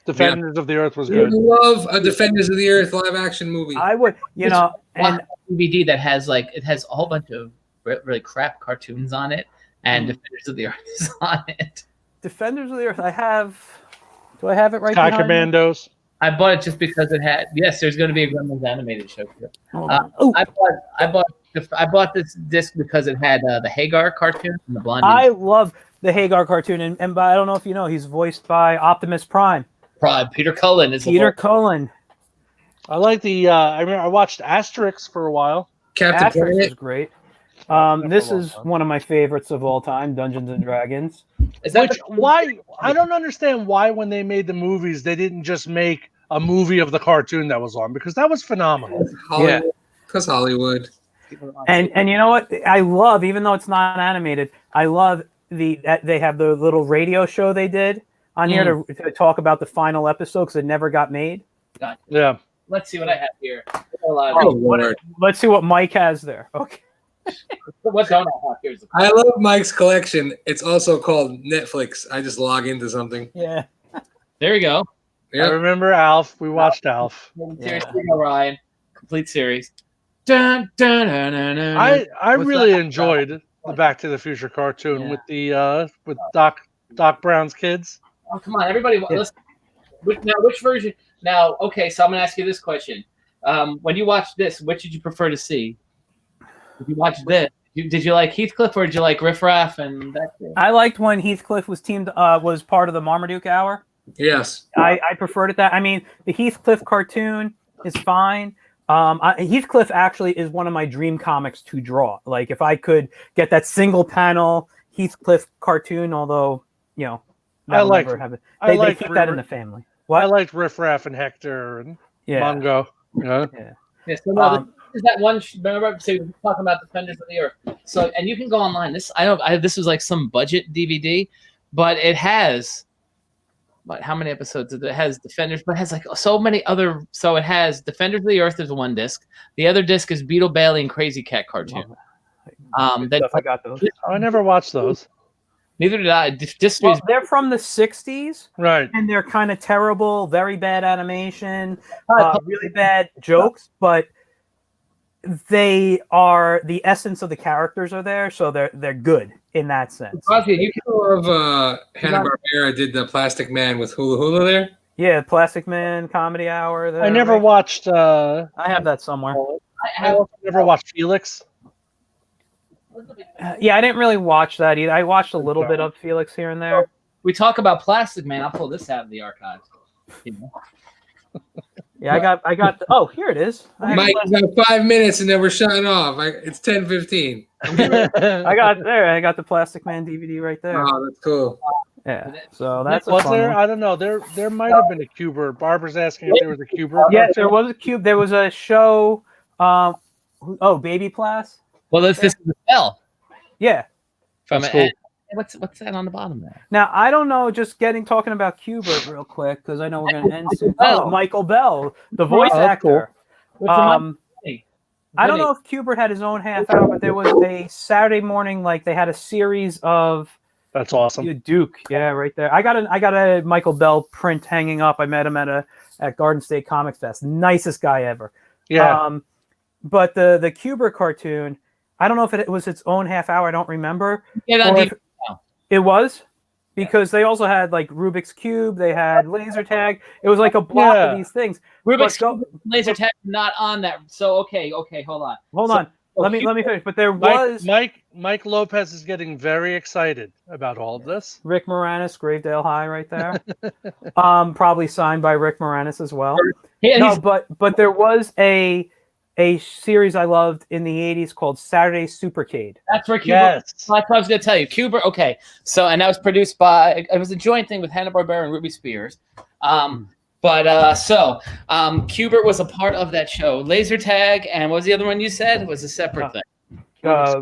Defenders of the Earth was I good. love a Defenders of the Earth live action movie. I would, and DVD that has it has a whole bunch of really crap cartoons on it, and Defenders of the Earth is on it. Defenders of the Earth. Do I have it right? Sky Commandos. I bought it just because it had. Yes, there's going to be a Gremlins animated show. I bought this disc because it had the Hagar cartoon and the Blondie. I love the Hagar cartoon, and I don't know if you know, he's voiced by Optimus Prime. Peter Cullen is Peter Cullen. I like the. I remember I watched Asterix for a while. Captain Planet is great. This is one of my favorites of all time, Dungeons and Dragons. Why? I don't understand why when they made the movies they didn't just make a movie of the cartoon that was on, because that was phenomenal. Hollywood Because Hollywood. And you know what? I love, even though it's not animated, I love that they have the little radio show they did on here to talk about the final episode because it never got made. Yeah. Let's see what I have here. Let's see what Mike has there. Okay. What don't I have here? I love Mike's collection. It's also called Netflix. I just log into something. Yeah. There we go. Yeah. I remember Alf. We watched Alf. Series, Ryan. Complete series. Dun, dun, dun, dun, dun. I really enjoyed the Back to the Future cartoon with the with Doc Brown's kids. Oh, come on, everybody! Listen. Now, which version? Now, okay, so I'm gonna ask you this question: when you watched this, which did you prefer to see? Did you watch this? Did you like Heathcliff or did you like Riff Raff and that? I liked when Heathcliff was was part of the Marmaduke Hour. Yes. I preferred it that. I mean, the Heathcliff cartoon is fine. Heathcliff actually is one of my dream comics to draw. Like if I could get that single panel Heathcliff cartoon, although they keep that in the family. What? I liked Riff Raff and Hector and Mongo. Yeah. So is that one? Remember, so we're talking about Defenders of the Earth. So, and you can go online. This this was like some budget DVD, but it has. But how many episodes? It has Defenders, but it has like so many other. So it has Defenders of the Earth is one disc. The other disc is Beetle Bailey and Crazy Cat cartoon. I got those. I never watched those. Neither did I. Well, they're from the 60s. Right. And they're kind of terrible, very bad animation, really bad jokes, but they are the essence of the characters are there, so they're good in that sense. You know Hanna-Barbera did the Plastic Man with Hula Hula there? Yeah, Plastic Man Comedy Hour. I never watched. I have that somewhere. I never watched Felix. Yeah, I didn't really watch that either. I watched a little bit of Felix here and there. We talk about Plastic Man. I'll pull this out of the archives. Yeah, I got. Oh, here it is. Mike, about 5 minutes and then we're shutting off. It's 10:15. I got the Plastic Man DVD right there. Oh, that's cool. Yeah, so that's was a fun there? one. I don't know. There might have been a Cuber. Barbara's asking if there was a Cuber. Yeah, there was a Cube. There was a show. Baby Plas. Well, this is the Bell. Yeah. From cool. What's that on the bottom there? Now I don't know. Just talking about Kubert real quick because I know we're going to end soon. Oh, Michael Bell, the voice actor. Cool. I don't know if Kubert had his own half hour, but there was a Saturday morning they had a series of. That's awesome. Duke, yeah, right there. I got a Michael Bell print hanging up. I met him at Garden State Comic Fest. Nicest guy ever. Yeah. But the Kubert cartoon, I don't know if it was its own half hour. I don't remember. Yeah, it was, because they also had Rubik's Cube. They had laser tag. It was like a block of these things. Rubik's Cube, laser tag, not on that. So okay, hold on. Hold on. Let me finish. But there was Mike Lopez is getting very excited about all of this. Rick Moranis, Gravedale High, right there. Probably signed by Rick Moranis as well. No, but there was a series I loved in the 80s called Saturday Supercade. That's where Kubert. Yes. That's what I was going to tell you. Kubert. Okay, so and that was produced by. It was a joint thing with Hanna-Barbera and Ruby Spears. Kubert was a part of that show. Laser tag, and what was the other one you said? It was a separate thing. The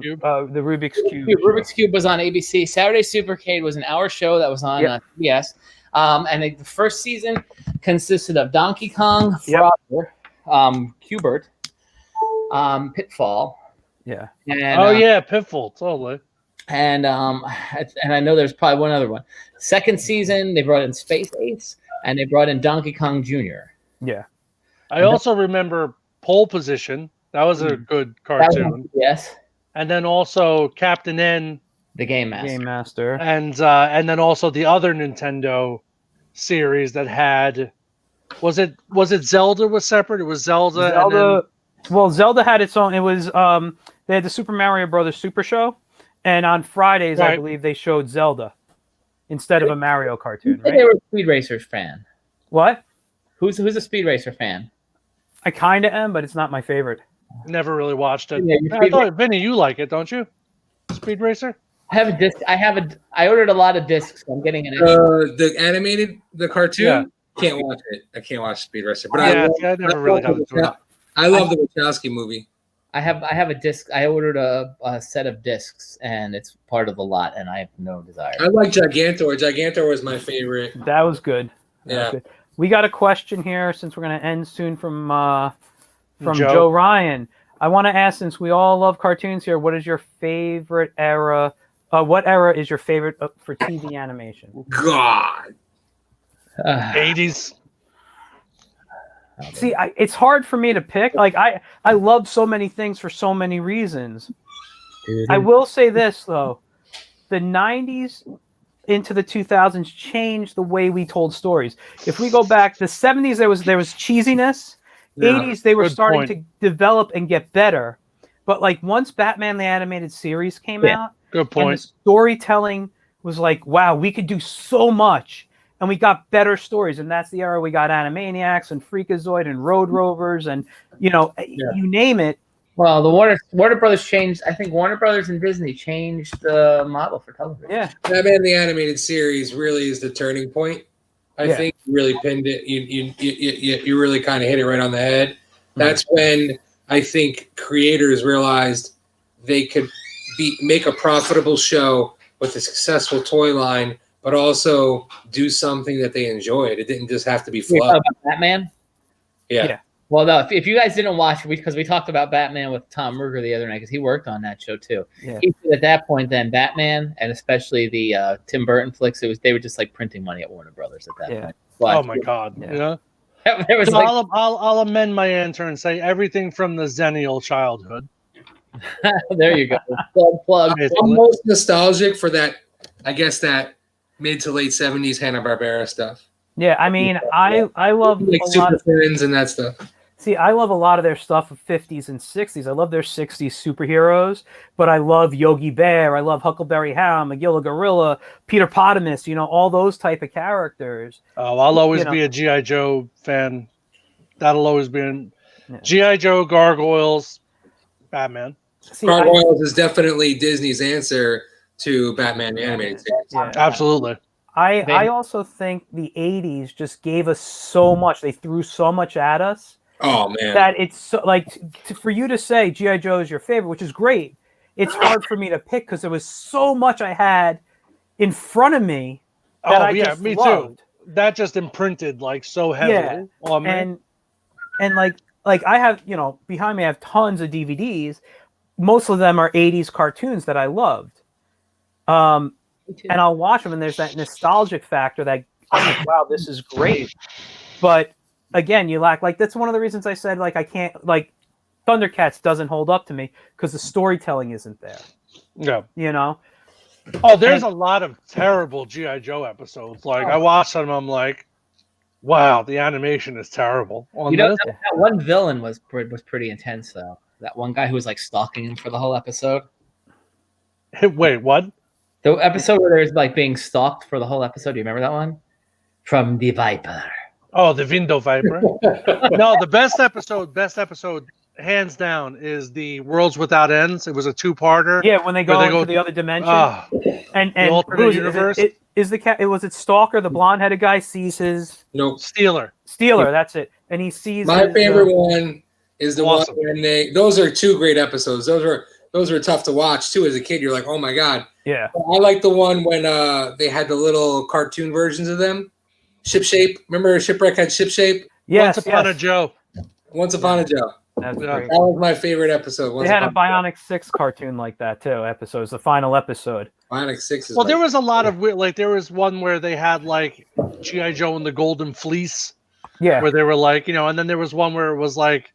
Rubik's Cube. Rubik's Cube was on ABC. Saturday Supercade was an hour show that was on CBS. And the first season consisted of Donkey Kong, Frogger, Kubert, Pitfall. Yeah. And, Pitfall, totally. And I know there's probably one other one. Second season, they brought in Space Ace. And they brought in Donkey Kong Jr. Yeah. I also remember Pole Position. That was a good cartoon. Yes. And then also Captain N. The Game Master. And then also the other Nintendo series that had was it Zelda was separate? It was Zelda. Zelda had its own. It was they had the Super Mario Brothers Super Show, and on Fridays I believe they showed Zelda instead of a Mario cartoon. Right? They were a Speed Racers fan. What? Who's a Speed Racer fan? I kind of am, but it's not my favorite. Never really watched it. Yeah, I thought, Vinny, you like it, don't you? Speed Racer? I have a disc. I ordered a lot of discs. So I'm getting an. The animated, the cartoon. Yeah. Can't watch it. I can't watch Speed Racer. But I never really got into it. I love the Wachowski movie. I have a disc. I ordered a set of discs, and it's part of the lot, and I have no desire. I like Gigantor. Gigantor was my favorite. That was good. That was Yeah. good. We got a question here since we're going to end soon from Joe Ryan. I want to ask, since we all love cartoons here, what is your favorite era? What era is your favorite for TV animation? God. 80s. See, it's hard for me to pick. Like I love so many things for so many reasons. I will say this though, the 90s into the 2000s changed the way we told stories. If we go back, the 70s there was cheesiness. Yeah. 80s they were Good starting point. to develop and get better. But like once Batman the Animated Series came out, Good and point. the storytelling was like, wow, we could do so much. And we got better stories. And that's the era we got Animaniacs and Freakazoid and Road Rovers and, you name it. Well, the Warner Brothers changed. I think Warner Brothers and Disney changed the model for television. Yeah. Batman the Animated Series really is the turning point. I think you really pinned it. You really kind of hit it right on the head. That's when I think creators realized they could make a profitable show with a successful toy line, but also do something that they enjoyed. It didn't just have to be fluff. Batman? Yeah. Well, no, if you guys didn't watch it, because we talked about Batman with Tom Ruger the other night, because he worked on that show too. Yeah. He said at that point, then Batman, and especially the Tim Burton flicks, they were just like printing money at Warner Brothers at that point. But, Oh my God! Yeah. There was So like, I'll amend my answer and say everything from the Zennial childhood. there you go. Plug. I'm most nostalgic for that, I guess, that mid to late 70s Hanna-Barbera stuff. Yeah, I mean, I love Like a lot Super of, Friends and that stuff. see, I love a lot of their stuff of 50s and 60s. I love their 60s superheroes, but I love Yogi Bear, I love Huckleberry Hound, Magilla Gorilla, Peter Potamus, all those type of characters. Oh, I'll always be a G.I. Joe fan. That'll always be G.I. Joe, Gargoyles, Batman. See, Gargoyles is definitely Disney's answer to Batman the Animated Series. Yeah. Absolutely. I also think the 80s just gave us so much. They threw so much at us. Oh, man. That it's so, like for you to say G.I. Joe is your favorite, which is great. It's hard for me to pick because there was so much I had in front of me that I just me loved. too. That just imprinted like so heavily on me. And like I have, behind me I have tons of DVDs. Most of them are 80s cartoons that I loved. And I'll watch them and there's that nostalgic factor that I'm like, wow, this is great. But again, you lack, like, that's one of the reasons I said, like, I can't, like, Thundercats doesn't hold up to me because the storytelling isn't there. Yeah. Oh, there's a lot of terrible G.I. Joe episodes. Like, I watched them, I'm like, wow, the animation is terrible. That one villain was pretty intense, though. That one guy who was, like, stalking him for the whole episode. Wait, what? The episode where there's, like, being stalked for the whole episode. Do you remember that one? From the Viper. Oh, the Vindo Viper. No, the best episode, hands down, is the Worlds Without Ends. It was a two-parter. Yeah, when they go into the other dimension. And the alternate universe. Is the cat? Was it Stalker? The blonde-headed guy sees his Stealer. That's it. And he sees. My favorite one is the one when those are two great episodes. Those were tough to watch too as a kid. You're like, oh my god. Yeah. I like the one when they had the little cartoon versions of them. Shipshape. Remember Shipwreck had Shipshape? Yes. Once Upon a Joe. Once Upon a Joe. That's great. That was my favorite episode. They had a Bionic 6 cartoon like that too. The final episode. Bionic 6 is there was a lot of weird, like there was one where they had like G.I. Joe and the Golden Fleece. Yeah. Where they were like, and then there was one where it was like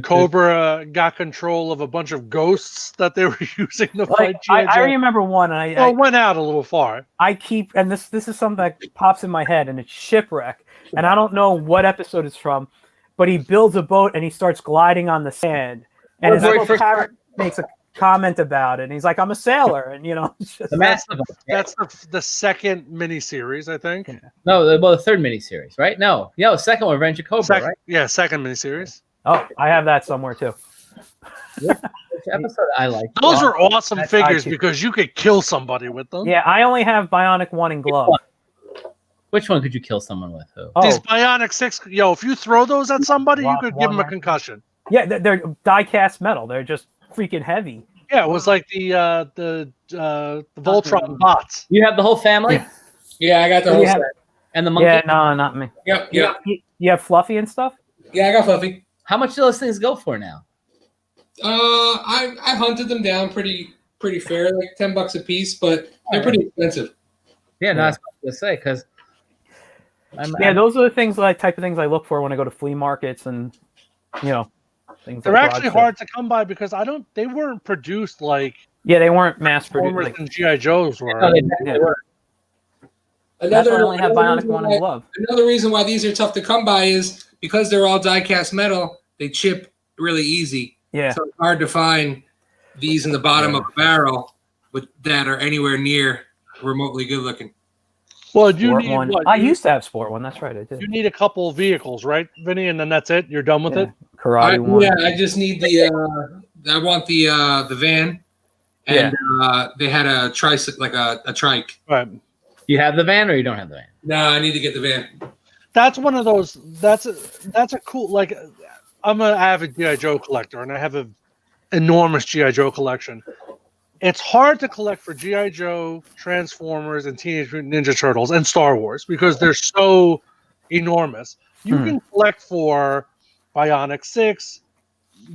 Cobra got control of a bunch of ghosts that they were using to fight G.I. Joe. I remember one, and it went out a little far. And this is something that pops in my head, and it's Shipwreck, and I don't know what episode it's from, but he builds a boat and he starts gliding on the sand, and his little parrot makes a comment about it, and he's like, "I'm a sailor," and it's just that's the second miniseries, I think. Yeah. No, the third miniseries, right? No, the second one, Revenge of Cobra, right? Yeah, second miniseries. Oh, I have that somewhere too. Which episode I like? Those are awesome figures because you could kill somebody with them. Yeah, I only have Bionic 1 and Glove. Which one could you kill someone with? Who? These Bionic 6, if you throw those at somebody, you could give them a concussion. Yeah, they're die-cast metal. They're just freaking heavy. Yeah, it was like the Voltron bots. You have the whole family Yeah, I got the whole set. and the monkey. Yeah, no, not me. Yep. You have Fluffy and stuff? Yeah, I got Fluffy. How much do those things go for now? I've hunted them down pretty fair, like $10 a piece, but they're pretty expensive. Yeah, no, I was about to say because. Those are the type of things I look for when I go to flea markets and things. They're actually hard to come by because they weren't produced like. Yeah, they weren't mass produced. Like GI Joes were. That's why I only have Bionic 1 and Love. Another reason why these are tough to come by is because they're all die-cast metal. They chip really easy. Yeah. So it's hard to find these in the bottom of a barrel that are anywhere near remotely good looking. Well, you Sport need one. what? I used to have Sport One. That's right, I did. You need a couple of vehicles, right, Vinny? And then that's it. You're done with it. Karate One. Yeah, I just need I want the van, and they had a tricycle, like a trike. Right. You have the van, or you don't have the van? No, I need to get the van. That's one of those. That's a cool. Like, I'm an avid GI Joe collector, and I have an enormous GI Joe collection. It's hard to collect for GI Joe, Transformers, and Teenage Mutant Ninja Turtles and Star Wars because they're so enormous. You can collect for Bionic 6,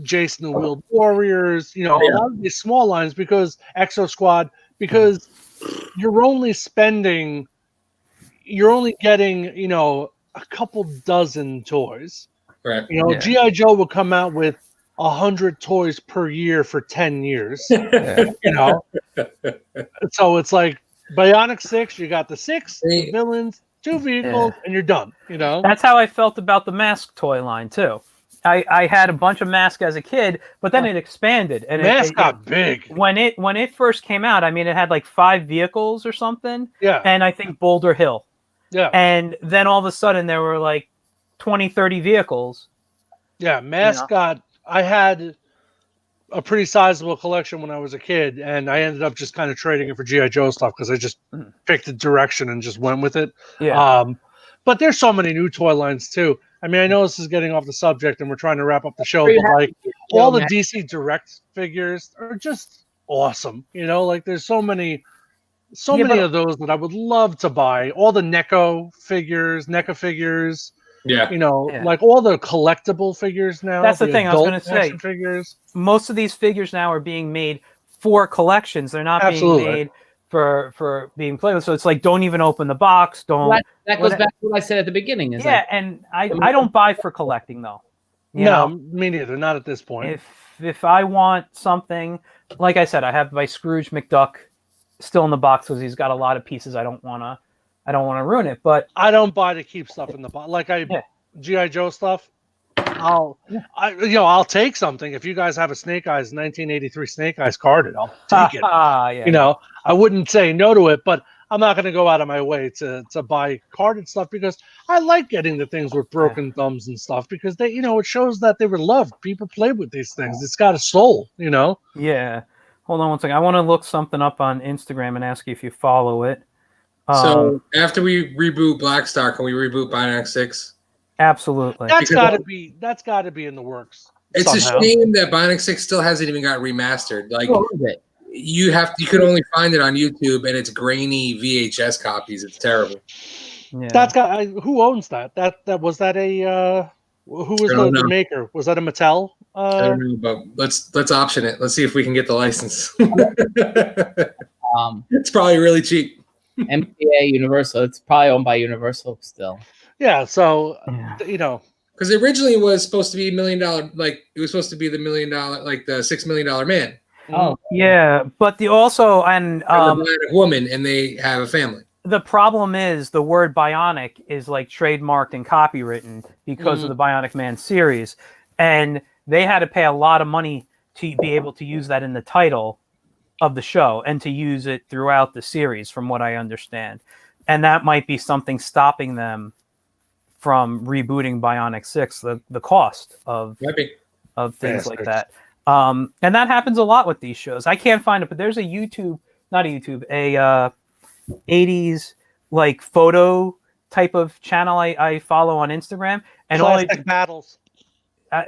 Jason the Wheeled Warriors, a lot of these small lines because Exo Squad, because you're only getting, a couple dozen toys. Right. GI Joe will come out with 100 toys per year for 10 years. So it's like Bionic 6, you got the 6 villains, 2 vehicles, and you're done. That's how I felt about the Mask toy line too. I had a bunch of Mask as a kid, but then it expanded and Mask got big. When it first came out, I mean, it had like 5 vehicles or something. Yeah. And I think Boulder Hill. Yeah. And then all of a sudden there were like 20, 30 vehicles. Yeah, Mask got. I had a pretty sizable collection when I was a kid, and I ended up just kind of trading it for GI Joe stuff because I just picked a direction and just went with it. Yeah. But there's so many new toy lines too. I mean, I know this is getting off the subject, and we're trying to wrap up the show, but like all the DC Direct figures are just awesome. Like there's so many of those that I would love to buy. All the NECA figures. Yeah. Like all the collectible figures now. That's the thing I was going to say. Figures. Most of these figures now are being made for collections. They're not being made for being played with. So it's like, don't even open the box. Don't. That goes back to what I said at the beginning. And I don't buy for collecting though. Me neither. Not at this point. If I want something, like I said, I have my Scrooge McDuck still in the box because he's got a lot of pieces. I don't want to ruin it, but I don't buy to keep stuff in the box. Like GI Joe stuff, I'll take something. If you guys have a Snake Eyes 1983 Snake Eyes carded, I'll take it. I wouldn't say no to it, but I'm not going to go out of my way to buy carded stuff because I like getting the things with broken thumbs and stuff because they, it shows that they were loved. People played with these things. It's got a soul, Yeah. Hold on one second. I want to look something up on Instagram and ask you if you follow it. So after we reboot Black Star, can we reboot Bionic 6? Absolutely. That's got to be in the works. It's somehow. a shame that Bionic 6 still hasn't even got remastered. Like you can only find it on YouTube, and it's grainy VHS copies. It's terrible. Yeah. That's got who owns that? That was that a who was the maker? Was that a Mattel? I don't know, but let's option it. Let's see if we can get the license. It's probably really cheap. MPA Universal. It's probably owned by Universal still. Yeah. So because originally it was supposed to be $1 million. Like it was supposed to be the $1 million, like the $6 million man. Oh yeah, but the also and the Bionic woman, and they have a family. The problem is the word bionic is like trademarked and copywritten because of the Bionic Man series, and they had to pay a lot of money to be able to use that in the title of the show and to use it throughout the series, from what I understand. And that might be something stopping them from rebooting Bionic 6, the cost of things like that. And that happens a lot with these shows. I can't find it, but there's a 80s like photo type of channel I follow on Instagram. And Classic battles.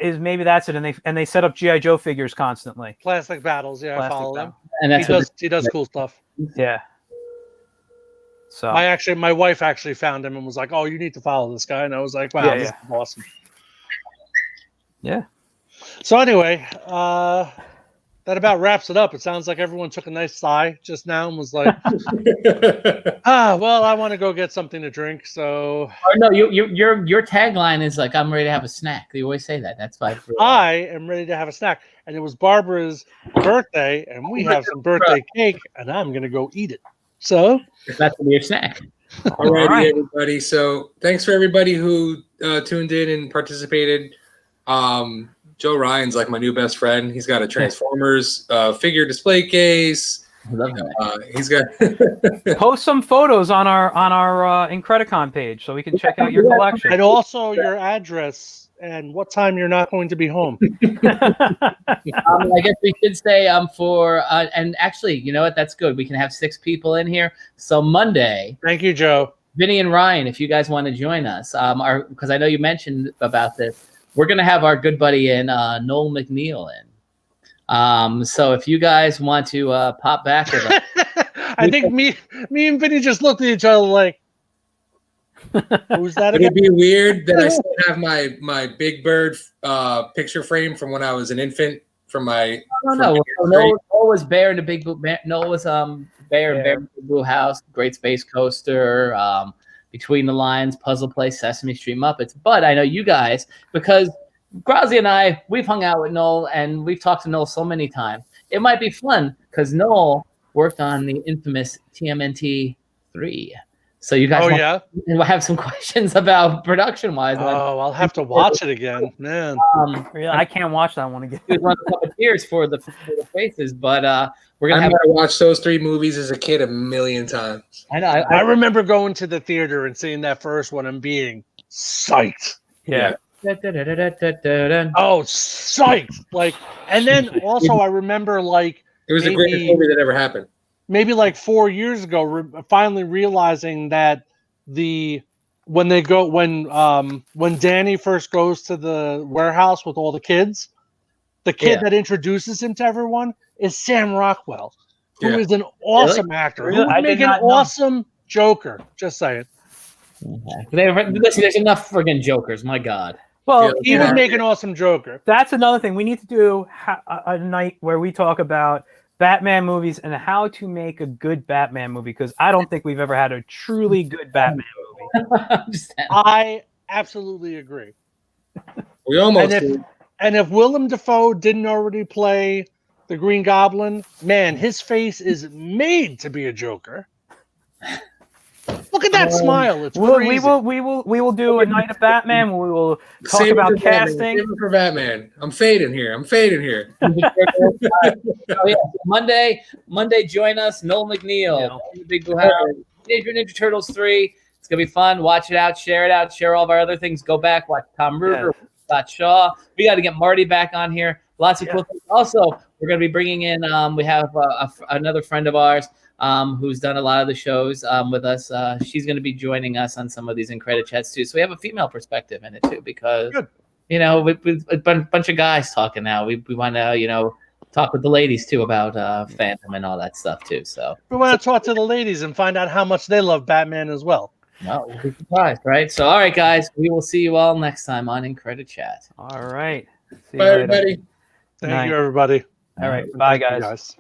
is maybe that's it, and they set up GI Joe figures constantly. Plastic Battles, yeah, I follow them. And that's He does cool stuff. Yeah. So My wife actually found him and was like, "Oh, you need to follow this guy," and I was like, "Wow, this is awesome." Yeah. So anyway, that about wraps it up. It sounds like everyone took a nice sigh just now and was like, well, I want to go get something to drink. So no, your tagline is like, I'm ready to have a snack. You always say that. That's why I am ready to have a snack. And it was Barbara's birthday, and we have some birthday cake, and I'm gonna go eat it. So that's gonna be your snack. All righty, everybody. So thanks for everybody who tuned in and participated. Joe Ryan's like my new best friend. He's got a Transformers figure display case. I love that. He's got post some photos on our IncrediCon page so we can check out your collection. And also your address and what time you're not going to be home. I guess we should say and actually, you know what? That's good. We can have 6 people in here. So Monday. Thank you, Joe. Vinny and Ryan, if you guys want to join us, because I know you mentioned about this. We're going to have our good buddy in Noel McNeil in. So if you guys want to pop back with us. I think me and Vinny just looked at each other like, who's that again? Would it be weird that I still have my Big Bird picture frame from when I was an infant from my... No. Noel was Bear in the Big Blue... Noel was Bear in Bear Big Blue House, Great Space Coaster, Between the Lines, Puzzle Play, Sesame Street, Muppets. But I know you guys, because Grassia and I, we've hung out with Noel, and we've talked to Noel so many times. It might be fun, because Noel worked on the infamous TMNT 3. So you guys have some questions about production-wise. Oh, I'll have to watch it again, man. I can't watch that one again. Run a couple of tears for the faces, but we're gonna have to watch those 3 movies as a kid 1,000,000 times. I know. I remember going to the theater and seeing that first one and being psyched. Yeah. Oh, psyched! Like, and then also I remember like it was the greatest movie that ever happened. Maybe like 4 years ago, finally realizing that when Danny first goes to the warehouse with all the kids, the kid that introduces him to everyone is Sam Rockwell, who is an awesome actor. Who would make an awesome Joker? Just saying. There's enough friggin' Jokers. My God. Well, he would make an awesome Joker. That's another thing. We need to do a night where we talk about Batman movies and how to make a good Batman movie, because I don't think we've ever had a truly good Batman movie. I absolutely agree. We almost did. And if Willem Dafoe didn't already play the Green Goblin, man, his face is made to be a Joker. Look at that smile. It's crazy. We will do a night of Batman. We will talk about casting. Save it for Batman. I'm fading here. Monday, join us. Noel McNeil, Big Blue House, Teenage Mutant Ninja Turtles 3. It's gonna be fun. Watch it out. Share all of our other things. Go back, watch Tom Ruger, Scott Shaw. We got to get Marty back on here. Lots of cool things. Also, we're gonna be bringing in. We have another friend of ours. Who's done a lot of the shows with us. She's going to be joining us on some of these IncrediChats too. So we have a female perspective in it too, because with a bunch of guys talking now. We want to talk with the ladies too about Phantom and all that stuff too. So we want to talk to the ladies and find out how much they love Batman as well. No, we'll be surprised, right? So all right, guys, we will see you all next time on IncrediChat. All right. Bye, everybody. Thank you, everybody. All right. Bye, guys.